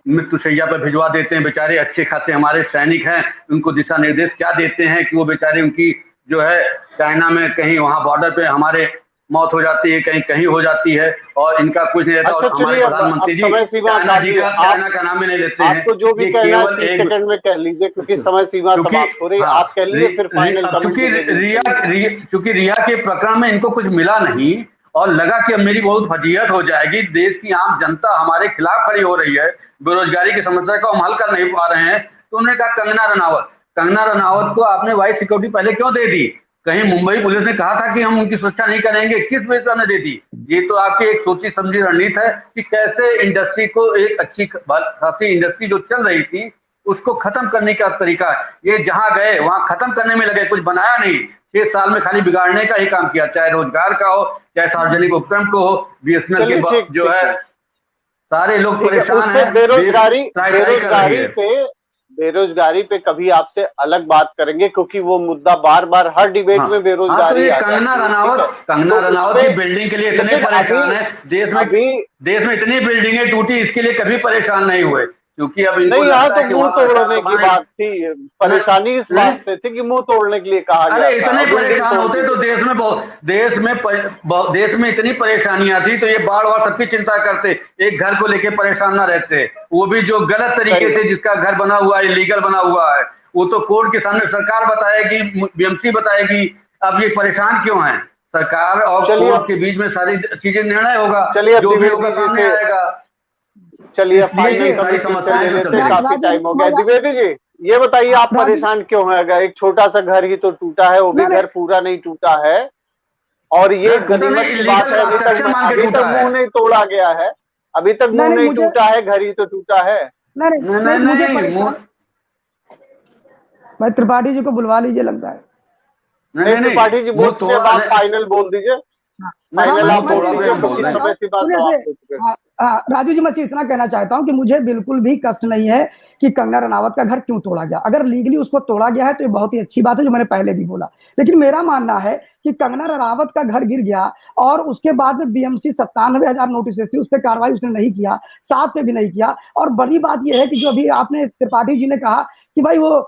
मृत्युशैया पर भिजवा देते हैं। बेचारे अच्छे खासे हमारे सैनिक हैं, उनको दिशा निर्देश क्या देते हैं कि वो बेचारे उनकी जो है चाइना में कहीं वहां बॉर्डर पे हमारे मौत हो जाती है, कहीं कहीं हो जाती है और इनका कुछ नहीं रहता। और हमारे प्रधानमंत्री जी चाइना का नाम भी नहीं लेते हैं। आपको जो भी कहना है 30 सेकंड में कह लीजिए, क्योंकि समय सीमा समाप्त हो रही है। आप कह लीजिए फिर फाइनल। क्योंकि रिया के प्रकरण में इनको कुछ मिला नहीं और लगा कि अब मेरी बहुत फजीहत हो जाएगी, देश की आम जनता हमारे खिलाफ खड़ी हो रही है, बेरोजगारी की समस्या को हम हल कर नहीं पा रहे हैं, तो उन्होंने कहा कंगना रनावत को आपने वाइस सिक्योरिटी पहले क्यों दे दी? कहीं मुंबई पुलिस ने कहा था कि हम उनकी सुरक्षा नहीं करेंगे, किस बेस पर दे दी? ये तो आपकी एक सोची समझी रणनीति है कि कैसे इंडस्ट्री को, एक अच्छी खासी इंडस्ट्री जो चल रही थी उसको खत्म करने का तरीका है। ये जहां गए वहां खत्म करने में लगे, कुछ बनाया नहीं। 6 साल में खाली बिगाड़ने का ही काम किया, चाहे रोजगार का हो, चाहे सार्वजनिक उपक्रम को हो। बीएसएनएल के जो है सारे लोग परेशान हैं। बेरोजगारी पे कभी आपसे अलग बात करेंगे, क्योंकि वो मुद्दा बार बार हर डिबेट में बेरोजगारी। कंगना रनावत की बिल्डिंग के लिए इतने परेशान है, देश में इतनी बिल्डिंगें टूटी, इसके लिए कभी परेशान नहीं हुए। क्योंकि अब इनको नहीं, यहाँ लगता तो है कि मुंह वहाँ सरकार तोड़ने की दबाएं। बात थी, परेशानी इस नहीं, बात से थी कि मुंह तोड़ने के लिए कहा अरे गया था, इतने बिल्डिंग परेशान तोड़ होते दी तो गई। देश में इतनी परेशानियां थी तो ये बाढ़ वाढ़ सबकी चिंता करते, एक घर को लेके परेशान ना रहते। वो भी जो गलत सही तरीके से बात। जिसका घर बना हुआ है, इलीगल बना हुआ है, वो तो कोर्ट के सामने सरकार बताएगी, बीएमसी बताएगी। अब ये परेशान क्यों है? सरकार और चलिए कोर्ट अब के बीच में सारी चीजें निर्णय होगा, चलिए अब जो भी होगा द्विवेदी जी सामने से, आएगा। चलिए इसलिए फाइनल ये सारी कमेंट इनसे समस्याएं ले तो लेते चल हैं, रही काफी हैं। टाइम हो गया। द्विवेदी जी, ये बताइए आप राजू परेशान क्यों हैं? अगर एक छोटा सा घर ही तो टूटा है, वो भी मैंने घर पूरा नहीं टूटा है, और ये घर टूटा नहीं, गनीमत की बात इलीगल है, कंस्ट्रक्शन मान के अभी तक टूटा है। मुंह नहीं तोड़ा गया है, अभी तक मुंह नहीं नहीं मुझे टूटा है, घर ही तो टूटा है। नहीं नहीं नहीं नहीं नहीं मुझे नहीं परेशानी, भाई त्रिपाठी जी को बुलवा लीजिए लगता है। नहीं नहीं, नहीं नहीं, त्रिपाठी जी बोल मुंह दीजिए, अब तोड़ा आप नहीं। फाइनल बोल दीजिए, हाँ हाँ, नहीं, फाइनल आप मुंह मैं बोल तोड़ा सिर्फ तो दीजिए, इतना हम कहना बोल क्योंकि रहे हैं। चाहता समय हूँ, सीमा सुनिए से, समाप्त हो चुके हैं। राजू जी मैं सिर्फ इतना कहना चाहता हूँ कि मुझे बिल्कुल भी कष्ट नहीं है कि कंगना रनावत का घर क्यों तोड़ा गया। अगर लीगली उसको तोड़ा गया है तो ये बहुत ही अच्छी बात है, जो मैंने पहले भी बोला। लेकिन मेरा मानना है कि कंगना रनावत का घर गिर गया और उसके बाद में बीएमसी 97,000 नोटिस थी, उस पर कार्रवाई उसने नहीं किया, 7 पे भी नहीं किया। और बड़ी बात यह है कि जो अभी आपने त्रिपाठी जी ने कहा कि भाई वो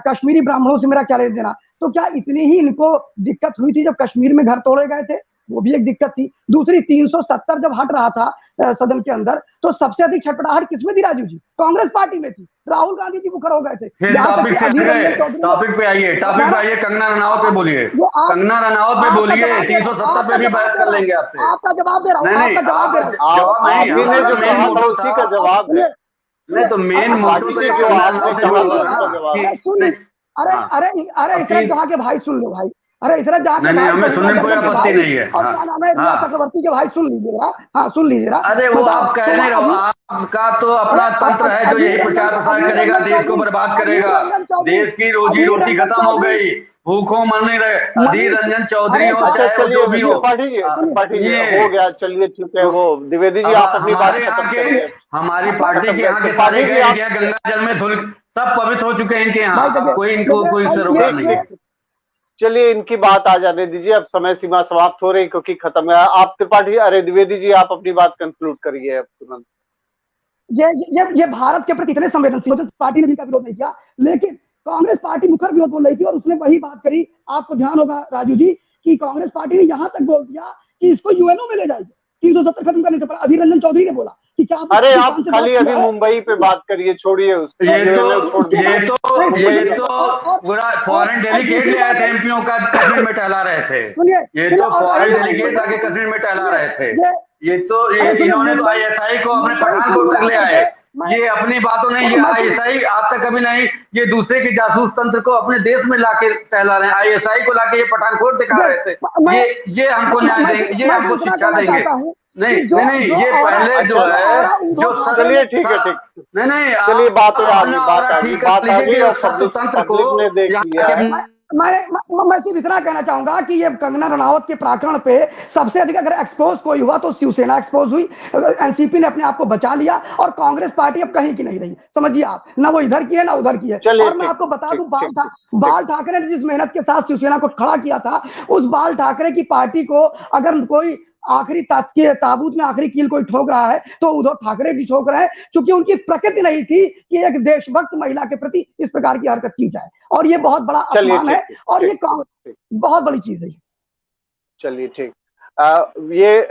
कश्मीरी ब्राह्मणों से मेरा क्या लेना देना, तो क्या इतनी ही इनको दिक्कत हुई थी जब कश्मीर में घर तोड़े गए थे? वो भी एक दिक्कत थी। दूसरी 370 जब हट रहा था सदन के अंदर, तो सबसे अधिक छटपटाहट किसमें थी राजू जी? कांग्रेस पार्टी में थी। राहुल गांधी जी मुखर हो गए थे, फिर यहाँ तक कि टॉपिक से अधीर हटके रंजन चौधरी ने, टॉपिक पे आइए, ना टॉपिक पे ना आइए, कंगना रनावत पे बोलिए। जो आप, कंगना रनावत पे आपका बोलिए, जवाब दे रहा हूँ, 370 पे आपका भी जवाब बहस दे कर रहा हूँ, लेंगे आपसे। आपका जवाब दे रहा हूँ, नहीं नहीं, आपका जवाब दे रहा आप हूँ। जवाब नहीं, आपने हमारा जो मेन कहा था मोटो उसी था। का जवाब है। सुनिए नहीं तो मेन मोटो त्रिपाठी तो जी, ये जो कंगना आपने रनावत से कहा जुड़ा था हुआ था उसका जवाब अरे है। सुन नहीं। ली, अरे हाँ, अरे अरे अब इशरत जहाँ के भाई सुन लो भाई, अरे इशरत जहाँ के नहीं नहीं, भाई, हमें सुनने कबूतर में कोई दर्जन के आपत्ति भाई, नहीं है। और हाँ क्या नाम है, रिया हाँ। चक्रवर्ती के भाई, सुन लीजिए जरा। हाँ सुन लीजिए जरा, अरे वो बताओ आप कह तो नहीं रहो, अभी, आपका तो अरे अपना तंत्र है जो यही प्रचार प्रसार अधीर करेगा, रंजन देश को चौधरी, बर्बाद अधीर करेगा। रंजन चौधरी, देश की रोजी अधीर रोटी रंजन खत्म हो चौधरी, गई, भूखों मरने रहे। अधीर मनीष, रंजन चौधरी अरे हो साहब अच्छा चाहे वो चलिए, जो भी हो, त्रिपाठी जी, सुनिए, त्रिपाठी जी ये हो गया, चलिए ठीक है। तो वो द्विवेदी जी अब आप अपनी बात हमारे यहाँ खत्म के, करिए। हमारी भाई पार्टी खत्म के कर यहाँ के सारे त्रिपाठी जी, गए आप इनके यहाँ गंगा जल में धुल, सब पवित्र हो चुके हैं इनके भाई यहाँ। अब देखिए, कोई इनको देखिए कोई भाई सरोकार ठीक नहीं है। ठीक, चलिए इनकी बात आ जाने दीजिए, अब समय सीमा समाप्त हो रही क्योंकि खत्म है। आप त्रिपाठी, अरे द्विवेदी जी आप अपनी बात कंक्लूड करिए अब तुरंत। ये भारत के प्रति इतने संवेदनशील, कांग्रेस पार्टी ने भी इनका विरोध नहीं किया, लेकिन कांग्रेस पार्टी मुखर विरोध बोल रही थी और उसने वही बात करी। आपको ध्यान होगा राजू जी कि कांग्रेस पार्टी ने यहां तक बोल दिया कि इसको यूएनओ में ले जाएगी 370 खत्म करने से पहले। अधीर रंजन चौधरी ने बोला कि क्या आपने अरे आप पाकिस्तान से बात खाली किया अभी है? मुंबई पे बात करिए, छोड़िए उसको, ये तो यूएनओ छोड़ उसके दीजिए। बाद नहीं, ये सुनिए, तो और पूरा फॉरेन डेलीगेट दूसरी ले आए बात थे, है, एमपीओ का कश्मीर में टहला रहे थे। सुनिए ये सुनिए, तो और रही फॉरेन बात डेलीगेट आके मुंबई, कश्मीर में टहला सुनिए रहे थे। ये, ये तो अरे सुनिए, इन्होंने तो मुंबई, आईएसआई को अपने मुंबई पठानकोट पूरा तक ले आए। करके मैं, ये अपनी बातों नहीं, और ये मैं आईएसआई आज तक कभी नहीं, ये दूसरे के जासूस तंत्र को अपने देश में लाके टहला रहे हैं। आईएसआई को लाके ये पठानकोट दिखा रहे थे। मैं ये हमको न्याय देंगे, ये मैं हमको सिर्फ इतना शिक्षा कहना देंगे। चाहता हूँ नहीं कि जो नहीं नहीं, जो ये और पहले जो अच्छा जो है, और उद्धव जो ठाकरे ने, चलिए ठीक है, ठीक। नहीं नहीं, चलिए आप बात आ गई, अपना बात और आ गई, ठीक कर बात आ लीजिए गई, कि और सत्तु पब्लिक तंत्र को पब्लिक ने देख यहाँ लिया के। है। मैं सिर्फ इतना कहना चाहूंगा कि ये कंगना रनावत के प्रकरण पे सबसे अधिक अगर एक्सपोज कोई हुआ तो शिवसेना एक्सपोज हुई, एनसीपी ने अपने आप को बचा लिया, और कांग्रेस पार्टी अब कहीं की नहीं रही। समझिए आप, ना वो इधर की है ना उधर की है। चलिए और मैं ठीक आपको बता ठीक दूं, ठीक ठीक ठीक। बाल ठाकरे ने जिस मेहनत के साथ शिवसेना को खड़ा किया था, उस बाल ठाकरे की पार्टी को अगर कोई आखिरी ताबूत में आखिरी कील कोई ठोक रहा है तो उद्धव ठाकरे भी ठोक रहे हैं, क्योंकि उनकी प्रकृति नहीं थी कि एक देशभक्त महिला के प्रति इस प्रकार की हरकत की जाए। और ये बहुत बड़ा चलिए अपमान ठीक है, ठीक और ठीक ये ठीक ठीक। बहुत बड़ी चीज है। चलिए ठीक। ये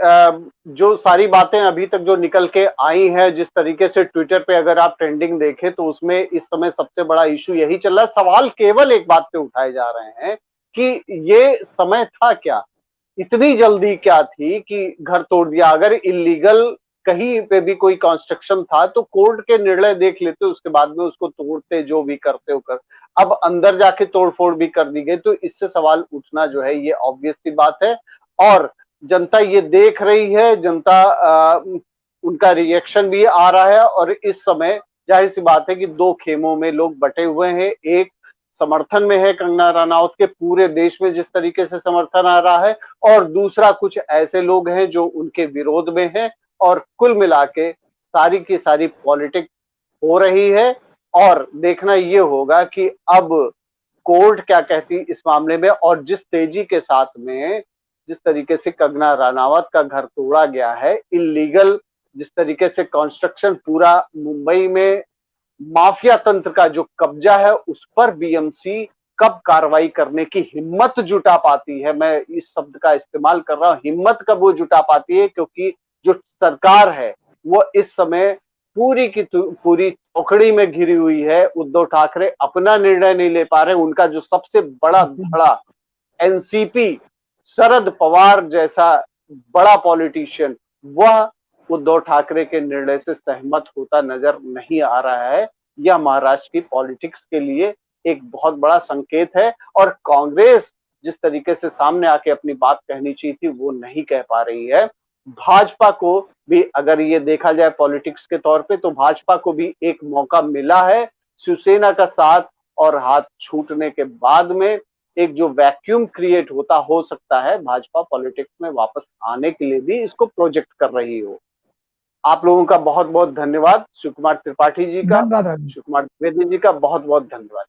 जो सारी बातें अभी तक जो निकल के आई हैं, जिस तरीके से ट्विटर पे अगर आप ट्रेंडिंग देखें तो उसमें इस समय सबसे बड़ा इशू यही चल रहा है। सवाल केवल एक बात पे उठाए जा रहे हैं कि ये समय था क्या, इतनी जल्दी क्या थी कि घर तोड़ दिया? अगर इलीगल कहीं पे भी कोई कंस्ट्रक्शन था तो कोर्ट के निर्णय देख लेते, उसके बाद में उसको तोड़ते, जो भी करते हो कर। अब अंदर जाके तोड़फोड़ भी कर दी गई, तो इससे सवाल उठना जो है ये ऑब्वियस सी बात है। और जनता ये देख रही है, जनता उनका रिएक्शन भी आ रहा है, और इस समय जाहिर सी बात है कि दो खेमों में लोग बटे हुए हैं। एक समर्थन में है कंगना रनावत के, पूरे देश में जिस तरीके से समर्थन आ रहा है, और दूसरा कुछ ऐसे लोग हैं जो उनके विरोध में हैं। और कुल मिला के सारी की सारी पॉलिटिक्स हो रही है, और देखना ये होगा कि अब कोर्ट क्या कहती इस मामले में। और जिस तेजी के साथ में, जिस तरीके से कंगना रनावत का घर तोड़ा गया है, इलीगल जिस तरीके से कंस्ट्रक्शन पूरा मुंबई में माफिया तंत्र का जो कब्जा है उस पर बीएमसी कब कार्रवाई करने की हिम्मत जुटा पाती है। मैं इस शब्द का इस्तेमाल कर रहा हूं, हिम्मत कब वो जुटा पाती है, क्योंकि जो सरकार है वो इस समय पूरी की पूरी चौकड़ी में घिरी हुई है। उद्धव ठाकरे अपना निर्णय नहीं ले पा रहे। उनका जो सबसे बड़ा धड़ा एनसीपी, शरद पवार जैसा बड़ा पॉलिटिशियन, वह उद्धव ठाकरे के निर्णय से सहमत होता नजर नहीं आ रहा है। यह महाराष्ट्र की पॉलिटिक्स के लिए एक बहुत बड़ा संकेत है। और कांग्रेस जिस तरीके से सामने आके अपनी बात कहनी चाहिए थी वो नहीं कह पा रही है। भाजपा को भी अगर ये देखा जाए पॉलिटिक्स के तौर पे, तो भाजपा को भी एक मौका मिला है। शिवसेना का साथ और हाथ छूटने के बाद में एक जो वैक्यूम क्रिएट होता हो सकता है, भाजपा पॉलिटिक्स में वापस आने के लिए भी इसको प्रोजेक्ट कर रही हो। आप लोगों का बहुत बहुत धन्यवाद। शिव कुमार त्रिपाठी जी का, धन्यवाद राजू। शिव कुमार द्विवेदी जी का बहुत बहुत धन्यवाद।